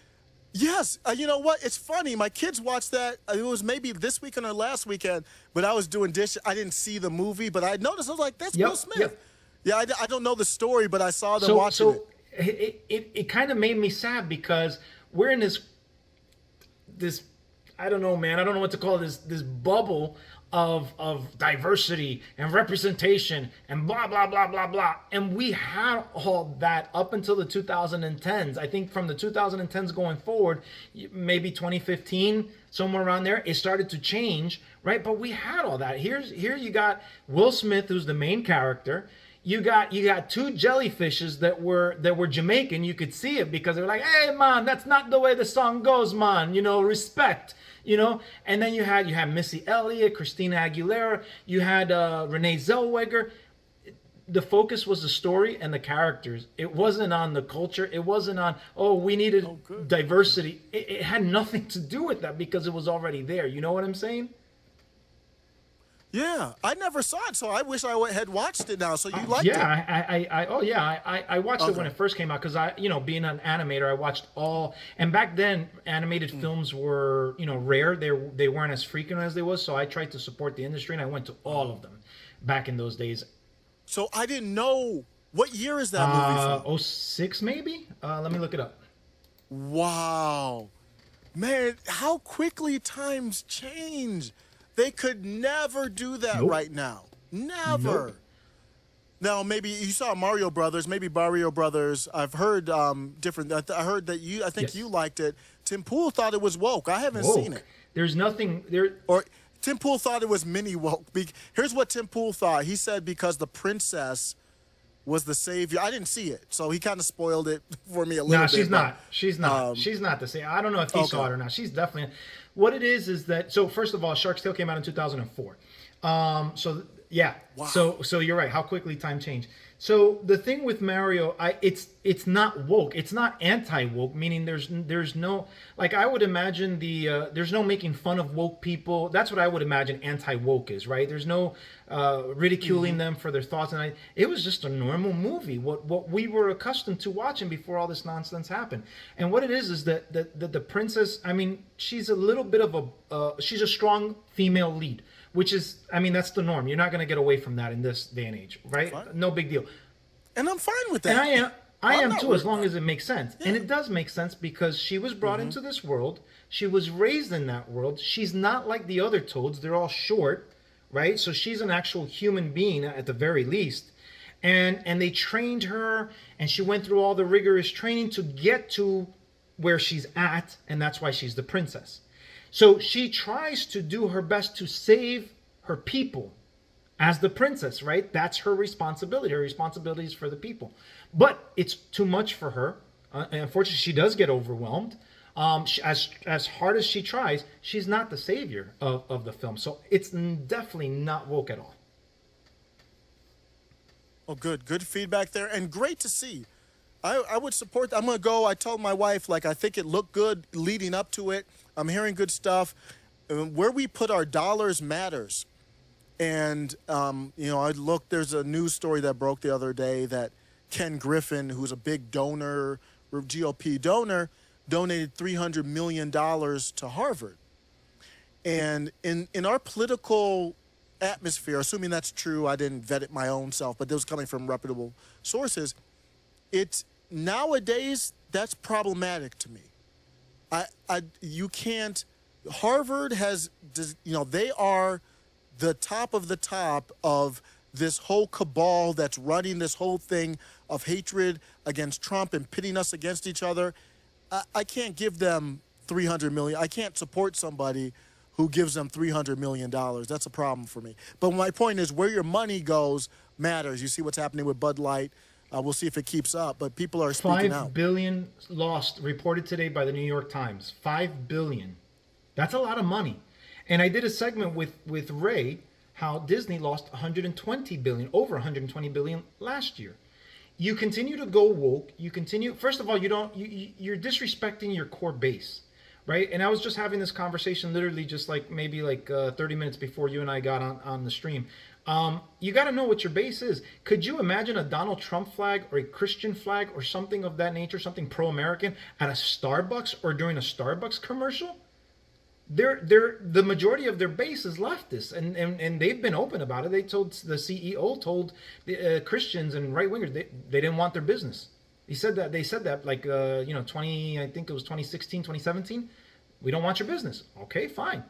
Speaker 2: Yes, you know what? It's funny. My kids watched that. It was maybe this weekend or last weekend, but I was doing dishes. I didn't see the movie, but I noticed. I was like, "That's Will Smith."
Speaker 1: Yep.
Speaker 2: Yeah, I don't know the story, but I saw them watching it.
Speaker 1: It kind of made me sad because we're in this I don't know, man. I don't know what to call this bubble of diversity and representation and blah blah blah blah blah. And we had all that up until the 2010s. I think from the 2010s going forward, maybe 2015, somewhere around there, it started to change, right? But we had all that. Here you got Will Smith, who's the main character. You got two jellyfishes that were Jamaican. You could see it because they're like, "Hey man, that's not the way the song goes, man. You know, respect." You know, and then you had Missy Elliott, Christina Aguilera. You had Renee Zellweger. The focus was the story and the characters. It wasn't on the culture. It wasn't on we needed diversity. It had nothing to do with that because it was already there. You know what I'm saying?
Speaker 2: Yeah, I never saw it, so I wish I had watched it now. So you liked it?
Speaker 1: I watched it when it first came out because being an animator, I watched all. And back then, animated films were rare. They weren't as frequent as they was. So I tried to support the industry, and I went to all of them back in those days.
Speaker 2: So I didn't know what year is that movie from?
Speaker 1: 06 maybe. Let me look it up.
Speaker 2: Wow, man, how quickly times change. They could never do that right now. Never. Nope. Now, maybe you saw Mario Brothers. Maybe Mario Brothers. I've heard different. I heard that I think you liked it. Tim Pool thought it was woke. I haven't seen it.
Speaker 1: There's nothing there.
Speaker 2: Or Tim Pool thought it was mini woke. Here's what Tim Pool thought. He said because the princess was the savior. I didn't see it, so he kind of spoiled it for me a little bit.
Speaker 1: No, she's not. She's not. She's not the same. I don't know if he saw it or not. She's definitely. What it is that so first of all, Shark's Tale came out in 2004. So yeah. Wow. So you're right. How quickly time changed. So the thing with Mario, it's not woke. It's not anti-woke. Meaning there's no, like I would imagine there's no making fun of woke people. That's what I would imagine anti-woke is, right? There's no ridiculing them for their thoughts. And it was just a normal movie. What we were accustomed to watching before all this nonsense happened. And what it is that the princess. I mean, she's a little bit of she's a strong female lead. Which is, I mean, that's the norm. You're not going to get away from that in this day and age, right? Fine. No big deal.
Speaker 2: And I'm fine with that.
Speaker 1: And I am too, as long as it makes sense. Yeah. And it does make sense because she was brought into this world. She was raised in that world. She's not like the other toads. They're all short, right? So she's an actual human being at the very least. And they trained her, and she went through all the rigorous training to get to where she's at, and that's why she's the princess. So she tries to do her best to save her people as the princess, right? That's her responsibility. Her responsibility is for the people. But it's too much for her. And unfortunately, she does get overwhelmed. As hard as she tries, she's not the savior of the film. So it's definitely not woke at all.
Speaker 2: Oh, good. Good feedback there. And great to see. I would support. I'm going to go. I told my wife, like, I think it looked good leading up to it. I'm hearing good stuff. Where we put our dollars matters. And, I looked, there's a news story that broke the other day that Ken Griffin, who's a big donor, GOP donor, donated $300 million to Harvard. And in our political atmosphere, assuming that's true, I didn't vet it my own self, but it was coming from reputable sources. It's nowadays that's problematic to me. You can't. Harvard has, they are the top of the top of this whole cabal that's running this whole thing of hatred against Trump and pitting us against each other. I can't give them $300 million. I can't support somebody who gives them $300 million. That's a problem for me. But my point is, where your money goes matters. You see what's happening with Bud Light. We'll see if it keeps up. But people are speaking out.
Speaker 1: $5 billion lost, reported today by the New York Times. $5 billion. That's a lot of money. And I did a segment with Ray, how Disney lost $120 billion, over $120 billion last year. You continue to go woke. You continue. First of all, you're disrespecting your core base. Right. And I was just having this conversation literally just like maybe 30 minutes before you and I got on the stream. You got to know what your base is. Could you imagine a Donald Trump flag or a Christian flag or something of that nature, something pro-American at a Starbucks or during a Starbucks commercial? The majority of their base is leftists, and they've been open about it. They told the CEO told the Christians and right wingers they didn't want their business. They said that 20, I think it was 2016, 2017. We don't want your business. Okay, fine.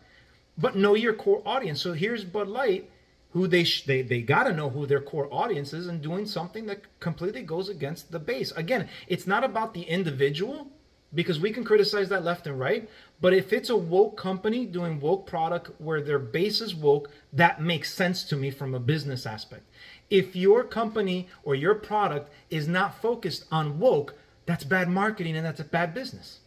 Speaker 1: But know your core audience. So here's Bud Light, who they got to know who their core audience is and doing something that completely goes against the base. Again, it's not about the individual, because we can criticize that left and right. But if it's a woke company doing woke product where their base is woke, that makes sense to me from a business aspect. If your company or your product is not focused on woke, that's bad marketing and that's a bad business.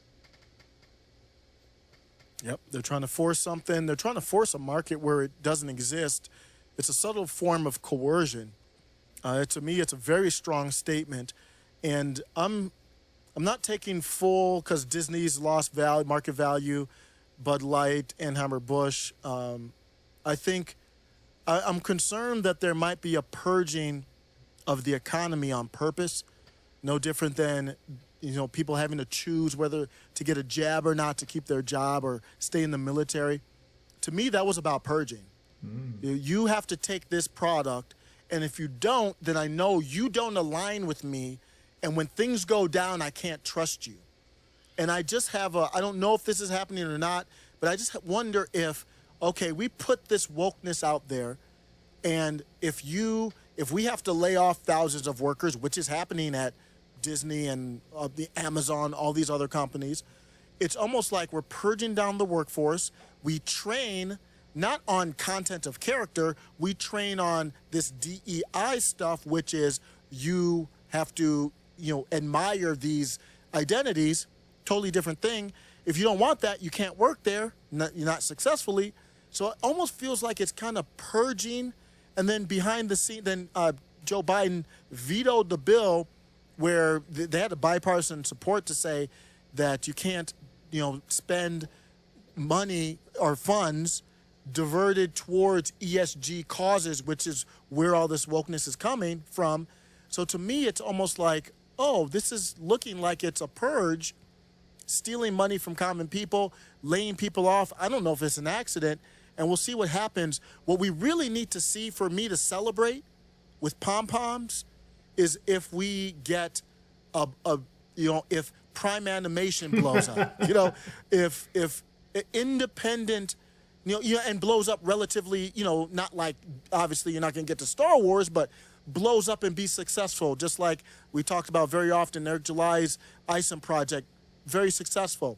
Speaker 2: Yep, they're trying to force something. They're trying to force a market where it doesn't exist. It's a subtle form of coercion. To me, it's a very strong statement. And I'm not taking full, because Disney's lost market value, Bud Light, Anheuser-Busch. I think I'm concerned that there might be a purging of the economy on purpose, no different than people having to choose whether to get a jab or not to keep their job or stay in the military. To me, that was about purging. You have to take this product, and if you don't, then I know you don't align with me, and when things go down, I can't trust you. And I just have I don't know if this is happening or not, but I just wonder if, okay, we put this wokeness out there, and if we have to lay off thousands of workers, which is happening at Disney and the Amazon, all these other companies, it's almost like we're purging down the workforce. We train not on content of character, we train on this DEI stuff, which is you have to, admire these identities, totally different thing. If you don't want that, you can't work there, you're not successfully. So it almost feels like it's kind of purging. And then behind the scene, then Joe Biden vetoed the bill where they had a bipartisan support to say that you can't, spend money or funds diverted towards ESG causes, which is where all this wokeness is coming from. So to me, it's almost like, oh, this is looking like it's a purge, stealing money from common people, laying people off. I don't know if it's an accident, and we'll see what happens. What we really need to see for me to celebrate with pom-poms is if we get if Prime Animation blows up, if independent, and blows up relatively, not like, obviously you're not going to get to Star Wars, but blows up and be successful, just like we talked about very often, Eric July's ISOM project, very successful.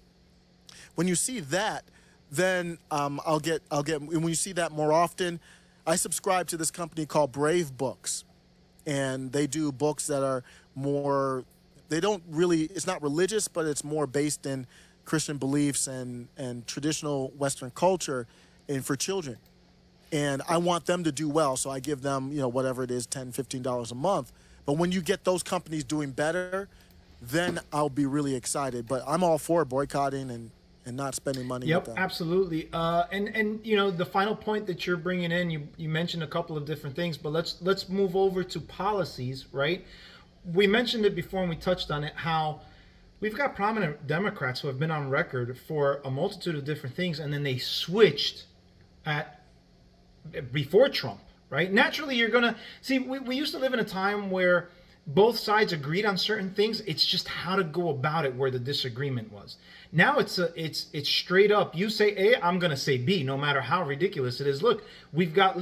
Speaker 2: When you see that, then I'll get, when you see that more often, I subscribe to this company called Brave Books, and they do books that are more, it's not religious, but it's more based in Christian beliefs and traditional Western culture and for children. And I want them to do well, so I give them, whatever it is, $10, $15 a month. But when you get those companies doing better, then I'll be really excited. But I'm all for boycotting and not spending money with
Speaker 1: Yep,
Speaker 2: them.
Speaker 1: absolutely. And you know, the final point that you're bringing in, you mentioned a couple of different things, but let's move over to policies, right? We mentioned it before and we touched on it, how we've got prominent Democrats who have been on record for a multitude of different things, and then they switched before Trump, right? Naturally, you're gonna see. We used to live in a time where both sides agreed on certain things. It's just how to go about it where the disagreement was. Now it's straight up. You say A, I'm gonna say B, no matter how ridiculous it is. Look, we've got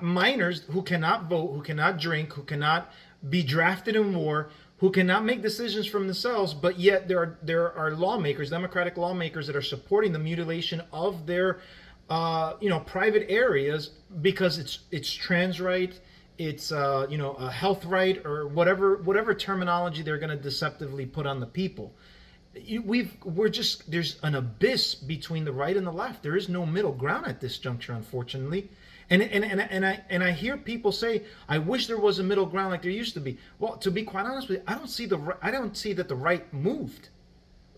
Speaker 1: minors who cannot vote, who cannot drink, who cannot be drafted in war, who cannot make decisions for themselves, but yet there are lawmakers, Democratic lawmakers, that are supporting the mutilation of their private areas because it's trans right, it's a health right, or whatever terminology they're going to deceptively put on the people. There's an abyss between the right and the left. There is no middle ground at this juncture, unfortunately. And I hear people say, I wish there was a middle ground like there used to be. Well, to be quite honest with you, I don't see that the right moved.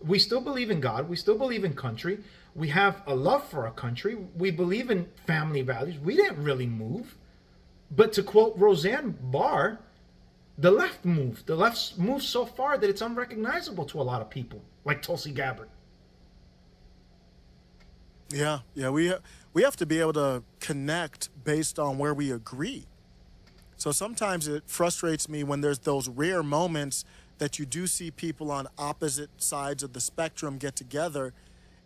Speaker 1: We still believe in God. We still believe in country. We have a love for our country. We believe in family values. We didn't really move. But to quote Roseanne Barr, the left moved. The left moved so far that it's unrecognizable to a lot of people, like Tulsi Gabbard.
Speaker 2: Yeah, we have to be able to connect based on where we agree. So sometimes it frustrates me when there's those rare moments that you do see people on opposite sides of the spectrum get together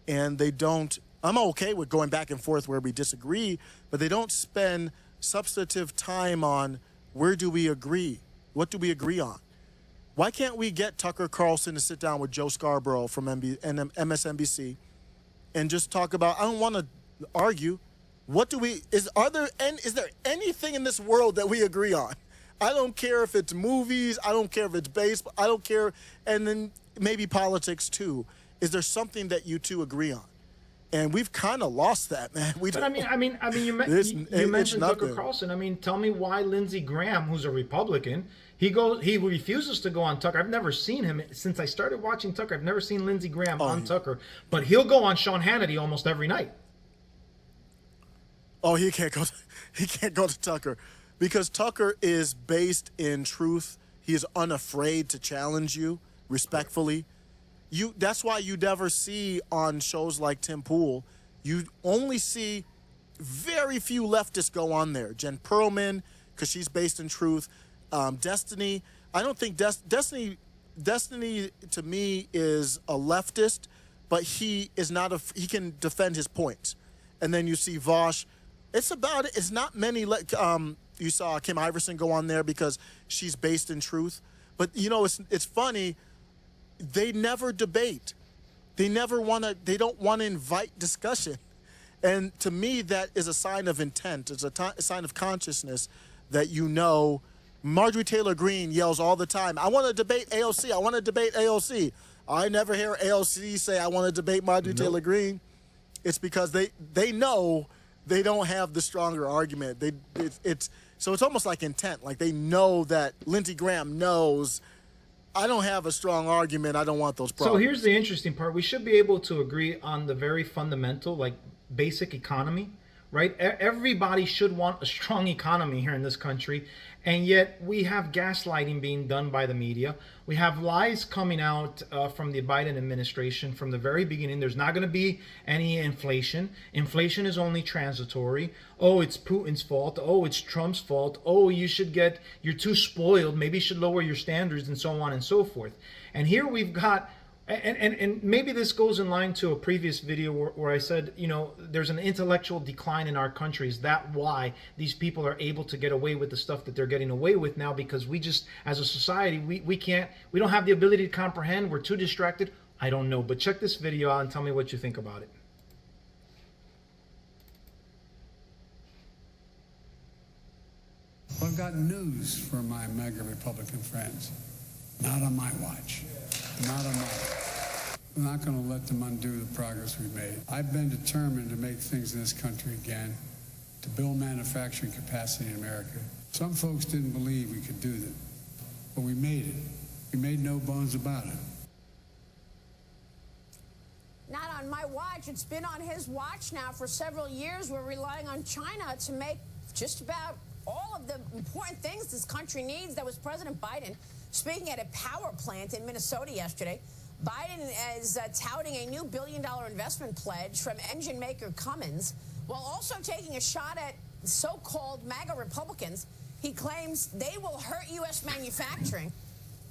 Speaker 2: and they don't. I'm okay with going back and forth where we disagree, but they don't spend substantive time on where do we agree? What do we agree on? Why can't we get Tucker Carlson to sit down with Joe Scarborough from MSNBC and just talk about, I don't want to argue. Is there anything in this world that we agree on? I don't care if it's movies, I don't care if it's baseball, I don't care, and then maybe politics too. Is there something that you two agree on? And we've kind of lost that, man.
Speaker 1: You mentioned Tucker Carlson. I mean, tell me why Lindsey Graham, who's a Republican, he refuses to go on Tucker. I've never seen him since I started watching Tucker. I've never seen Lindsey Graham on Tucker, but he'll go on Sean Hannity almost every night.
Speaker 2: Oh, he can't go to Tucker because Tucker is based in truth. He is unafraid to challenge you respectfully. That's why you never see on shows like Tim Pool, you only see very few leftists go on there. Jen Perlman, because she's based in truth. Destiny, I don't think Destiny to me is a leftist, but he is not he can defend his points. And then you see Vosh. It's about it. It's not many. You saw Kim Iverson go on there because she's based in truth. But it's funny. They never debate. They don't want to invite discussion. And to me, that is a sign of intent. It's a sign of consciousness that Marjorie Taylor Greene yells all the time, I want to debate AOC. I want to debate AOC. I never hear AOC say, I want to debate Marjorie Taylor Greene. It's because they know they don't have the stronger argument. So it's almost like intent. Like they know that Lindsey Graham knows I don't have a strong argument. I don't want those problems.
Speaker 1: So here's the interesting part. We should be able to agree on the very fundamental, like basic economy, right? Everybody should want a strong economy here in this country. And yet we have gaslighting being done by the media. We have lies coming out from the Biden administration from the very beginning. There's not going to be any inflation. Inflation is only transitory. Oh, it's Putin's fault. Oh, it's Trump's fault. Oh, you're too spoiled. Maybe you should lower your standards and so on and so forth. And here we've got, and maybe this goes in line to a previous video where I said, there's an intellectual decline in our country. Is that why these people are able to get away with the stuff that they're getting away with now? Because we just, as a society, we don't have the ability to comprehend. We're too distracted. I don't know. But check this video out and tell me what you think about it.
Speaker 7: Well, I've got news for my MAGA Republican friends. Not on my watch. Not on my watch. I'm not going to let them undo the progress we've made. I've been determined to make things in this country again, to build manufacturing capacity in America. Some folks didn't believe we could do that, but we made it He made no bones about it.
Speaker 8: Not on my watch. It's been on his watch now for several years. We're relying on China to make just about all of the important things this country needs. That was President Biden speaking at a power plant in Minnesota yesterday. Biden is touting a new billion-dollar investment pledge from engine maker Cummins, while also taking a shot at so-called MAGA Republicans. He claims they will hurt U.S. manufacturing.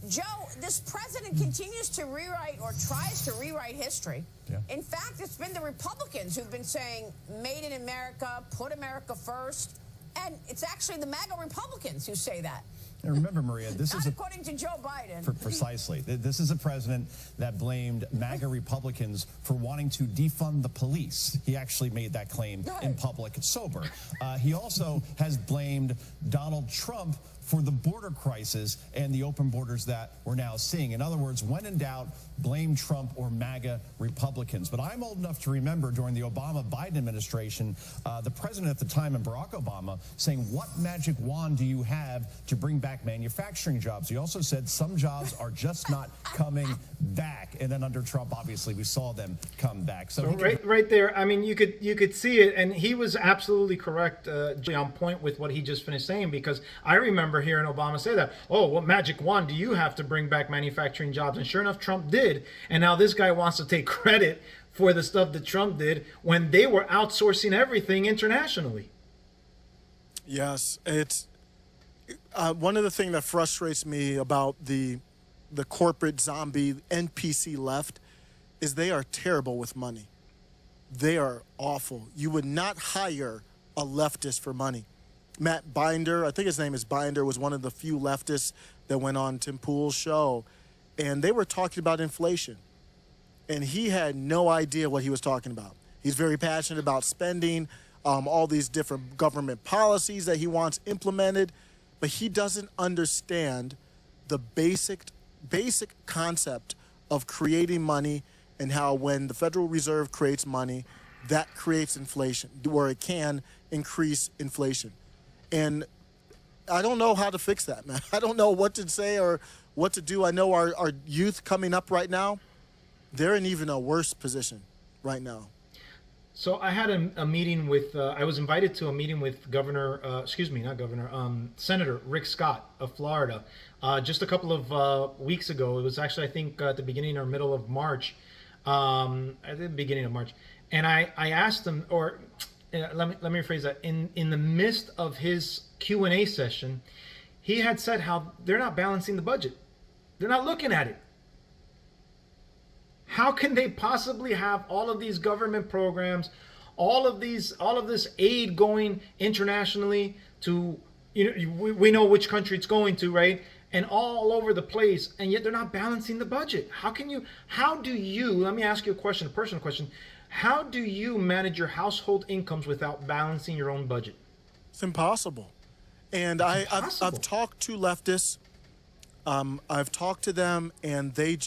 Speaker 8: Joe, this president continues to rewrite or tries to rewrite history. Yeah. In fact, it's been the Republicans who've been saying made in America, put America first. And it's actually the MAGA Republicans who say that.
Speaker 9: And remember, Maria, this
Speaker 8: Not
Speaker 9: is
Speaker 8: according to Joe Biden.
Speaker 9: Precisely. This is a president that blamed MAGA Republicans for wanting to defund the police. He actually made that claim in public, sober. He also has blamed Donald Trump for the border crisis and the open borders that we're now seeing. In other words, when in doubt, blame Trump or MAGA Republicans. But I'm old enough to remember during the Obama-Biden administration, the president at the time, and Barack Obama, saying, what magic wand do you have to bring back manufacturing jobs? He also said some jobs are just not coming back. And then under Trump, obviously, we saw them come back.
Speaker 1: So right there, I mean, you could see it. And he was absolutely correct, on point with what he just finished saying, because I remember hearing Obama say that, oh, what magic wand do you have to bring back manufacturing jobs? And sure enough, Trump did. And now this guy wants to take credit for the stuff that Trump did when they were outsourcing everything internationally.
Speaker 2: Yes, it's one of the things that frustrates me about the corporate zombie NPC left is they are terrible with money. They are awful. You would not hire a leftist for money. Matt Binder, I think his name is Binder, was one of the few leftists that went on Tim Pool's show, and they were talking about inflation, and he had no idea what he was talking about. He's very passionate about spending, all these different government policies that he wants implemented, but he doesn't understand the basic concept of creating money and how when the Federal Reserve creates money, that creates inflation, where it can increase inflation. And I don't know how to fix that, man. I don't know what to say or what to do. I know our youth coming up right now, they're in even a worse position right now.
Speaker 1: So I had a meeting with, I was invited to a meeting with Senator Rick Scott of Florida, just a couple of weeks ago. It was actually, I think, at the beginning or middle of March, at the beginning of March. And I asked him, or let me rephrase that. In the midst of his Q&A session, he had said how they're not balancing the budget. They're not looking at it. How can they possibly have all of these government programs, all of this aid going internationally to, we know which country it's going to, right? And all over the place, and yet they're not balancing the budget. How do you, let me ask you a question, a personal question. How do you manage your household incomes without balancing your own budget?
Speaker 2: It's impossible. And I've talked to leftists. I've talked to them, and they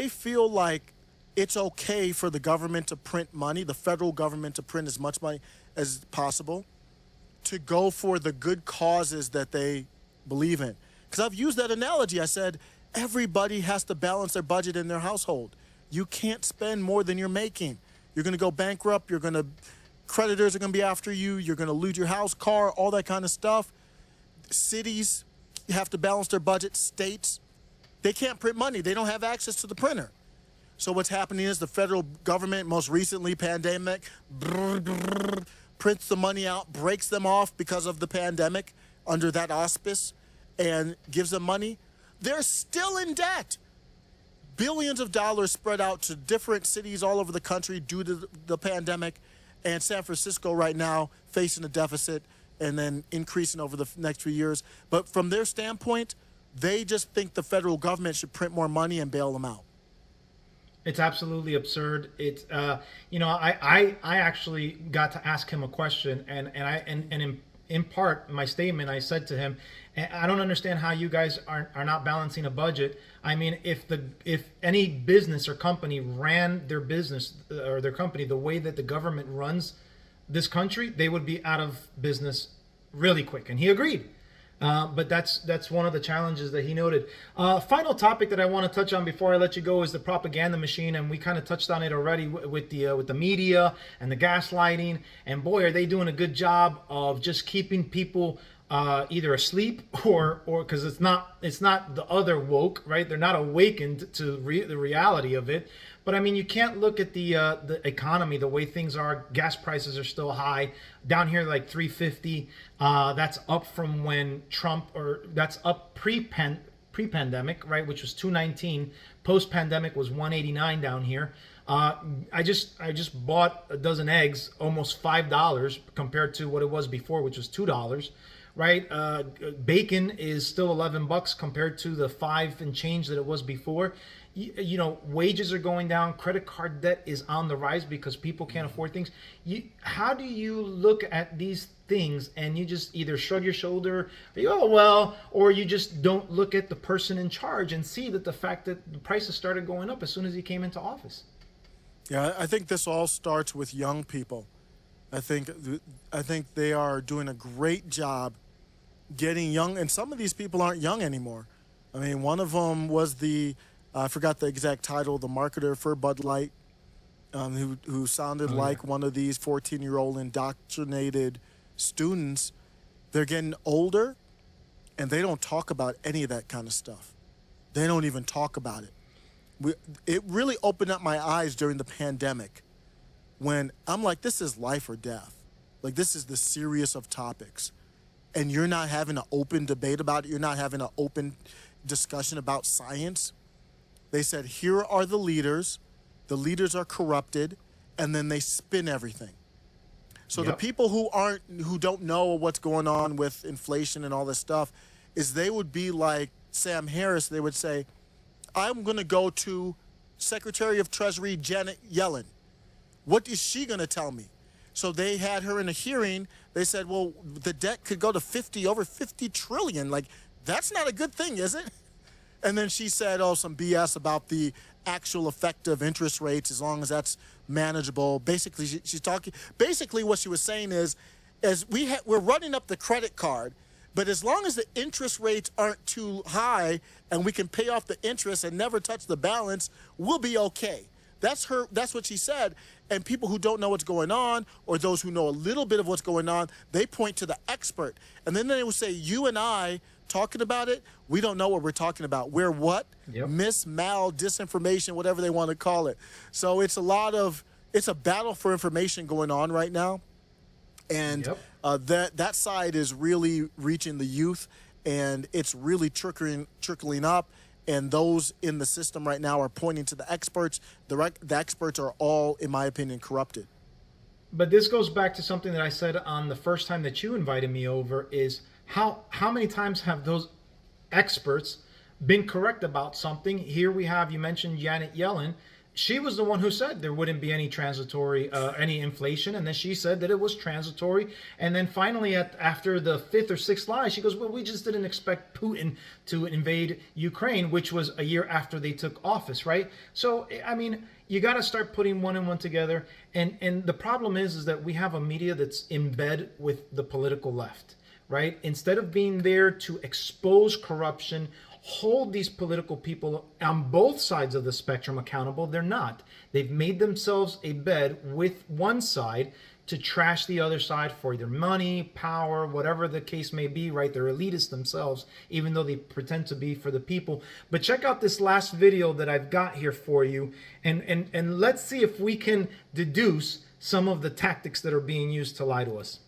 Speaker 2: feel like it's okay for the government to print money, the federal government to print as much money as possible, to go for the good causes that they believe in. Because I've used that analogy. I said, everybody has to balance their budget in their household. You can't spend more than you're making. You're going to go bankrupt. Creditors are going to be after you. You're going to lose your house, car, all that kind of stuff. Cities have to balance their budget. States, they can't print money. They don't have access to the printer. So what's happening is the federal government, most recently pandemic, prints the money out, breaks them off because of the pandemic under that auspice, and gives them money. They're still in debt. Billions of dollars spread out to different cities all over the country due to the pandemic, and San Francisco right now facing a deficit and then increasing over the next few years. But from their standpoint, they just think the federal government should print more money and bail them out.
Speaker 1: It's absolutely absurd. It's I actually got to ask him a question, and in part my statement, I said to him, I don't understand how you guys are not balancing a budget. I mean, if any business or company ran their business or their company the way that the government runs this country, they would be out of business really quick. And he agreed. But that's one of the challenges that he noted. Final topic that I want to touch on before I let you go is the propaganda machine, and we kind of touched on it already with the media and the gaslighting. And boy, are they doing a good job of just keeping people either asleep or because it's not the other woke, right? They're not awakened to the reality of it. But I mean, you can't look at the economy, the way things are. Gas prices are still high down here, like $3.50. That's up from when Trump, or that's up pre-pandemic, right, which was $2.19. Post-pandemic was $1.89 down here. I just bought a dozen eggs, almost $5 compared to what it was before, which was $2. Right, bacon is still $11 compared to the 5 and change that it was before. You know, wages are going down. Credit card debt is on the rise because people can't afford things. How do you look at these things and you just either shrug your shoulder, oh well, or you just don't look at the person in charge and see that the fact that the prices started going up as soon as he came into office?
Speaker 2: Yeah, I think this all starts with young people. I think they are doing a great job getting young, and some of these people aren't young anymore. I mean, one of them was I forgot the exact title, the marketer for Bud Light, who sounded like one of these 14-year-old indoctrinated students. They're getting older, and they don't talk about any of that kind of stuff. They don't even talk about it. It really opened up my eyes during the pandemic when I'm like, this is life or death. Like, this is the serious of topics. And you're not having an open debate about it. You're not having an open discussion about science. They said, here are the leaders. The leaders are corrupted, and then they spin everything. So the people who don't know what's going on with inflation and all this stuff, is they would be like Sam Harris. They would say, I'm going to go to Secretary of Treasury Janet Yellen. What is she going to tell me? So they had her in a hearing. They said, well, the debt could go to over 50 trillion. Like, that's not a good thing, is it? And then she said, oh, some BS about the actual effective interest rates, as long as that's manageable. Basically, she's talking. Basically, what she was saying is we're running up the credit card, but as long as the interest rates aren't too high and we can pay off the interest and never touch the balance, we'll be okay. That's what she said. And people who don't know what's going on, or those who know a little bit of what's going on, they point to the expert. And then they will say, you and I talking about it, we don't know what we're talking about. We're what? Disinformation, whatever they want to call it. So it's a battle for information going on right now. And that side is really reaching the youth, and it's really trickling up. And those in the system right now are pointing to the experts. The experts are all, in my opinion, corrupted.
Speaker 1: But this goes back to something that I said on the first time that you invited me over, is how many times have those experts been correct about something? Here we have, you mentioned Janet Yellen. She was the one who said there wouldn't be any transitory, any inflation, and then she said that it was transitory. And then finally, after the 5th or 6th lie, she goes, well, we just didn't expect Putin to invade Ukraine, which was a year after they took office, right? So, I mean, you got to start putting one and one together. And the problem is that we have a media that's in bed with the political left, right? Instead of being there to expose corruption, hold these political people on both sides of the spectrum accountable, they're not. They've made themselves a bed with one side to trash the other side for their money, power, whatever the case may be, right? They're elitists themselves, even though they pretend to be for the people. But check out this last video that I've got here for you, and let's see if we can deduce some of the tactics that are being used to lie to us.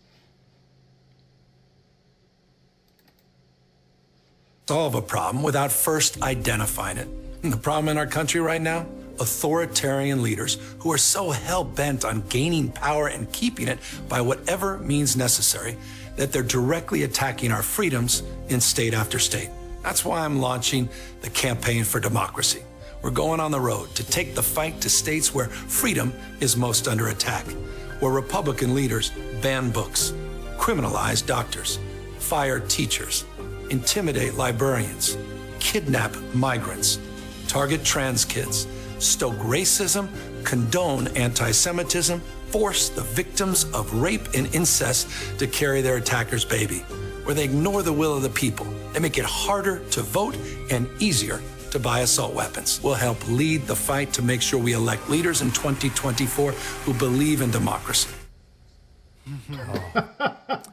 Speaker 10: Solve a problem without first identifying it. And the problem in our country right now? Authoritarian leaders who are so hell-bent on gaining power and keeping it by whatever means necessary that they're directly attacking our freedoms in state after state. That's why I'm launching the Campaign for Democracy. We're going on the road to take the fight to states where freedom is most under attack, where Republican leaders ban books, criminalize doctors, fire teachers, intimidate librarians, kidnap migrants, target trans kids, stoke racism, condone anti-Semitism, force the victims of rape and incest to carry their attacker's baby. where they ignore the will of the people. They make it harder to vote and easier to buy assault weapons. We'll help lead the fight to make sure we elect leaders in 2024 who believe in democracy.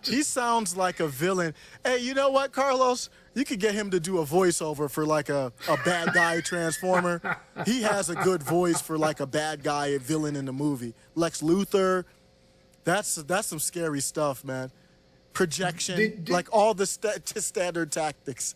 Speaker 2: He sounds like a villain. Hey, you know what, Carlos? You could get him to do a voiceover for like a bad guy transformer. He has a good voice for like a bad guy, a villain in the movie. Lex Luthor. That's some scary stuff, man. Projection, like all the standard tactics.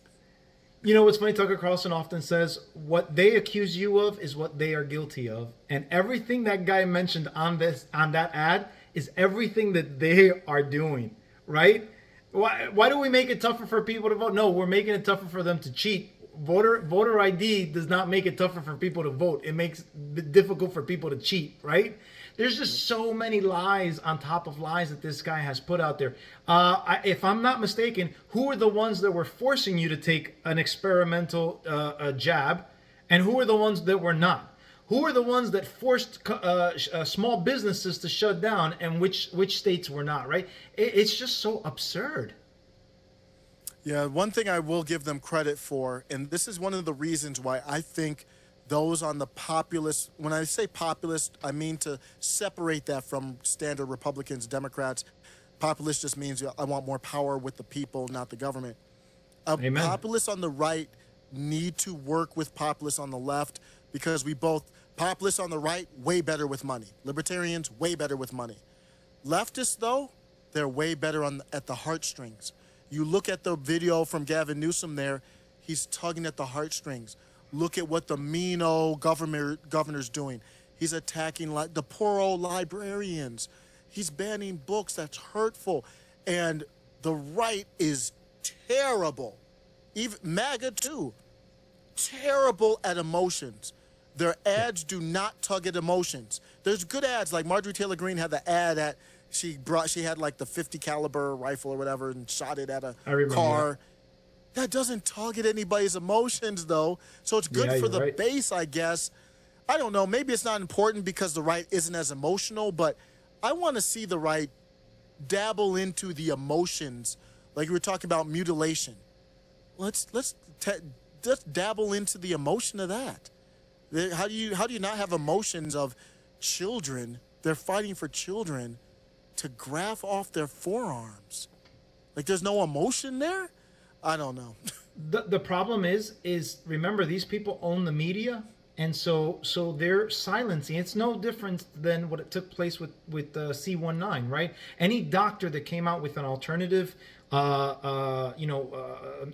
Speaker 1: You know what's funny? Tucker Carlson often says what they accuse you of is what they are guilty of, and everything that guy mentioned on that ad is everything that they are doing, right? Why do we make it tougher for people to vote? No, we're making it tougher for them to cheat. Voter ID does not make it tougher for people to vote. It makes it difficult for people to cheat, right? There's just so many lies on top of lies that this guy has put out there. If I'm not mistaken, who are the ones that were forcing you to take an experimental jab, and who are the ones that were not? Who are the ones that forced small businesses to shut down, and which states were not, right? It's just so absurd.
Speaker 2: Yeah, one thing I will give them credit for, and this is one of the reasons why I think those on the populist, when I say populist, I mean to separate that from standard Republicans, Democrats. Populist just means I want more power with the people, not the government.
Speaker 1: Amen.
Speaker 2: Populists on the right need to work with populists on the left, because populists on the right, way better with money. Libertarians, way better with money. Leftists, though, they're way better at the heartstrings. You look at the video from Gavin Newsom there, he's tugging at the heartstrings. Look at what the mean old governor's doing. He's attacking the poor old librarians. He's banning books. That's hurtful. And the right is terrible. Even MAGA, too. Terrible at emotions. Their ads do not tug at emotions. There's good ads, like Marjorie Taylor Greene had the ad at, she had like the 50 caliber rifle or whatever and shot it at a car. That doesn't tug at anybody's emotions, though. So it's good for the base, I guess. I don't know. Maybe it's not important because the right isn't as emotional, but I want to see the right dabble into the emotions. Like we were talking about mutilation. Let's dabble into the emotion of that. How do you not have emotions of children? They're fighting for children to graft off their forearms. Like there's no emotion there? I don't know.
Speaker 1: The problem is remember, these people own the media, and so they're silencing. It's no different than what it took place with C19, right? Any doctor that came out with an alternative an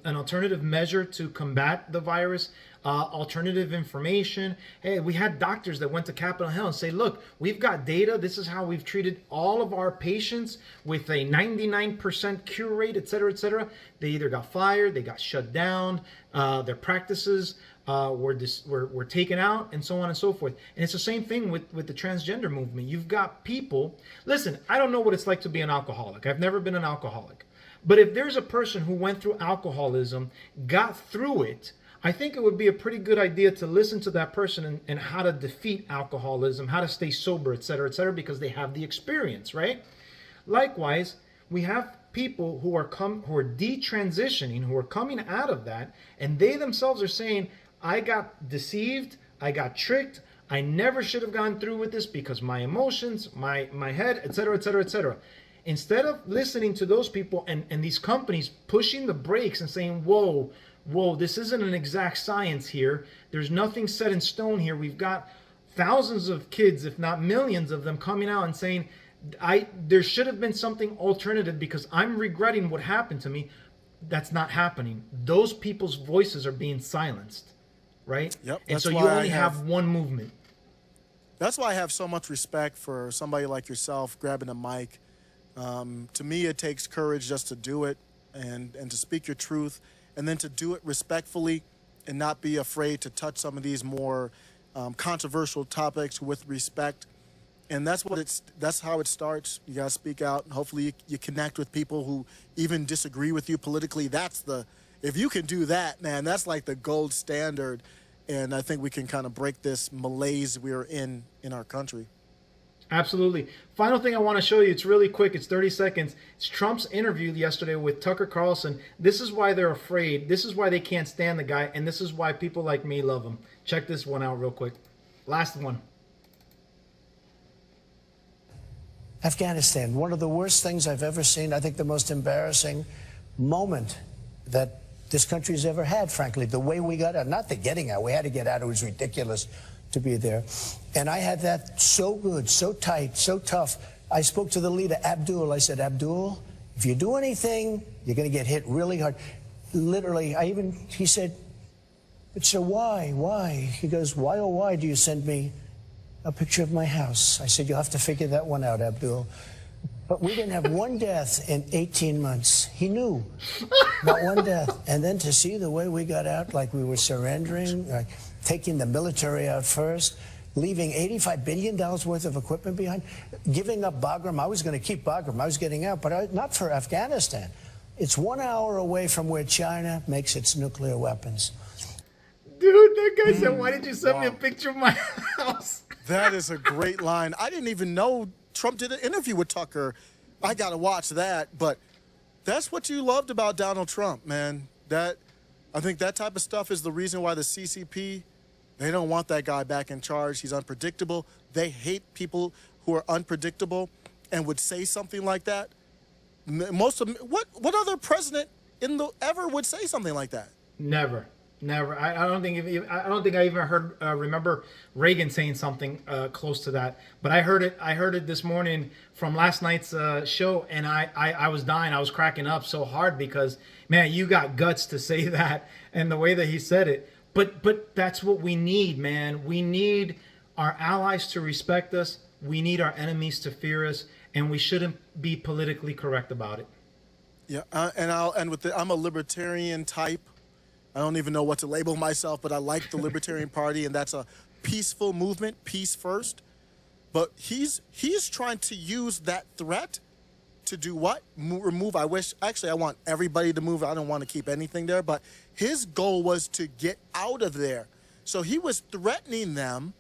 Speaker 1: alternative measure to combat the virus, alternative information. Hey, we had doctors that went to Capitol Hill and say, look, we've got data. This is how we've treated all of our patients with a 99% cure rate, et cetera, et cetera. They either got fired, they got shut down, their practices were taken out, and so on and so forth. And it's the same thing with the transgender movement. You've got people, listen, I don't know what it's like to be an alcoholic. I've never been an alcoholic. But if there's a person who went through alcoholism, got through it, I think it would be a pretty good idea to listen to that person and how to defeat alcoholism, how to stay sober, et cetera, because they have the experience, right? Likewise, we have people who are detransitioning, who are coming out of that, and they themselves are saying, I got deceived, I got tricked, I never should have gone through with this because my emotions, my head, et cetera. Instead of listening to those people and these companies pushing the brakes and saying, whoa, this isn't an exact science here. There's nothing set in stone here. We've got thousands of kids, if not millions of them, coming out and saying, there should have been something alternative because I'm regretting what happened to me. That's not happening. Those people's voices are being silenced, right?
Speaker 2: Yep.
Speaker 1: And so you only have one movement.
Speaker 2: That's why I have so much respect for somebody like yourself grabbing a mic. To me, it takes courage just to do it and to speak your truth, and then to do it respectfully and not be afraid to touch some of these more controversial topics with respect. And that's how it starts. You gotta speak out, and hopefully you connect with people who even disagree with you politically. If you can do that, man, that's like the gold standard. And I think we can kind of break this malaise we are in our country.
Speaker 1: Absolutely. Final thing I want to show you, it's really quick, it's 30 seconds. It's Trump's interview yesterday with Tucker Carlson. This is why they're afraid. This is why they can't stand the guy. And this is why people like me love him. Check this one out real quick. Last one.
Speaker 11: Afghanistan, one of the worst things I've ever seen. I think the most embarrassing moment that this country's ever had, frankly. The way we got out, not the getting out. We had to get out. It was ridiculous to be there. And I had that so good, so tight, so tough. I spoke to the leader, Abdul. I said, Abdul, if you do anything, you're going to get hit really hard. Literally, he said, but so why? He goes, why, oh, why do you send me a picture of my house? I said, you'll have to figure that one out, Abdul. But we didn't have one death in 18 months. He knew, not one death. And then to see the way we got out, like we were surrendering, like taking the military out first, leaving $85 billion worth of equipment behind, giving up Bagram. I was going to keep Bagram. I was getting out, but not for Afghanistan. It's 1 hour away from where China makes its nuclear weapons.
Speaker 1: Dude, that guy said, why did you send me a picture of my house?
Speaker 2: That is a great line. I didn't even know Trump did an interview with Tucker. I got to watch that. But that's what you loved about Donald Trump, man. I think that type of stuff is the reason why the CCP, they don't want that guy back in charge. He's unpredictable. They hate people who are unpredictable and would say something like that. What other president ever would say something like that?
Speaker 1: Never. I don't think I even heard remember Reagan saying something close to that. But I heard it this morning from last night's show, and I was dying. I was cracking up so hard because, man, you got guts to say that and the way that he said it. But that's what we need, man. We need our allies to respect us. We need our enemies to fear us, and we shouldn't be politically correct about it.
Speaker 2: Yeah, and I'll end with I'm a libertarian type. I don't even know what to label myself, but I like the Libertarian Party, and that's a peaceful movement, peace first. But he's trying to use that threat to do what? Remove. I want everybody to move. I don't want to keep anything there, but his goal was to get out of there. So he was threatening them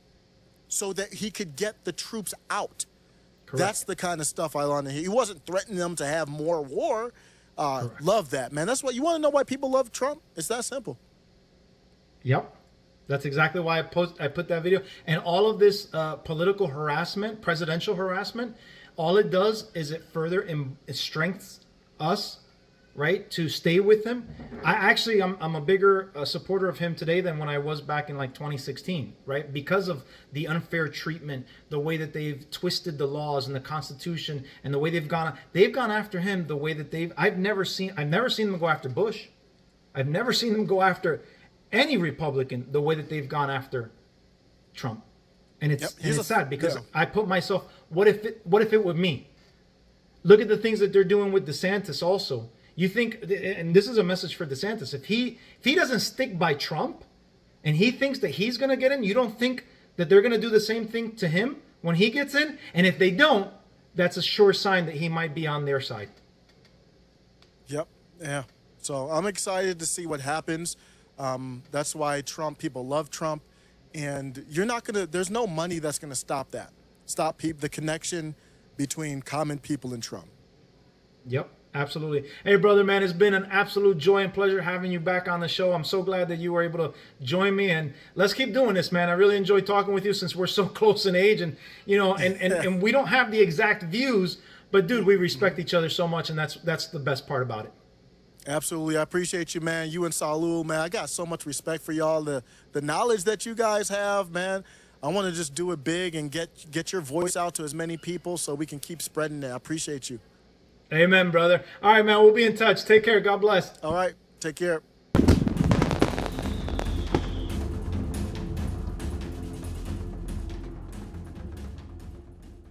Speaker 2: so that he could get the troops out. Correct. That's the kind of stuff I want to hear. He wasn't threatening them to have more war. Love that, man. That's what you want to know why people love Trump. It's that simple.
Speaker 1: Yep, that's exactly why I put that video. And all of this political harassment, presidential harassment, all it does is it further it strengthens us, right, to stay with him. I'm a bigger supporter of him today than when I was back in like 2016, right? Because of the unfair treatment, the way that they've twisted the laws and the Constitution, and the way they've gone after him. The way that I've never seen them go after Bush. I've never seen them go after any Republican the way that they've gone after Trump. And it's sad because I put myself, what if it were me? Look at the things that they're doing with DeSantis also. You think, and this is a message for DeSantis, if he doesn't stick by Trump and he thinks that he's going to get in, you don't think that they're going to do the same thing to him when he gets in? And if they don't, that's a sure sign that he might be on their side.
Speaker 2: Yep. Yeah. So I'm excited to see what happens. That's why people love Trump. And there's no money that's going to stop that. Stop the connection between common people and Trump.
Speaker 1: Yep. Absolutely. Hey, brother, man, it's been an absolute joy and pleasure having you back on the show. I'm so glad that you were able to join me, and let's keep doing this, man. I really enjoy talking with you since we're so close in age, and and we don't have the exact views, but dude, we respect each other so much, and that's the best part about it.
Speaker 2: Absolutely. I appreciate you, man. You and Salul, man. I got so much respect for y'all. The knowledge that you guys have, man. I want to just do it big and get your voice out to as many people so we can keep spreading it. I appreciate you.
Speaker 1: Amen, brother. All right, man. We'll be in touch. Take care. God bless.
Speaker 2: All right. Take care.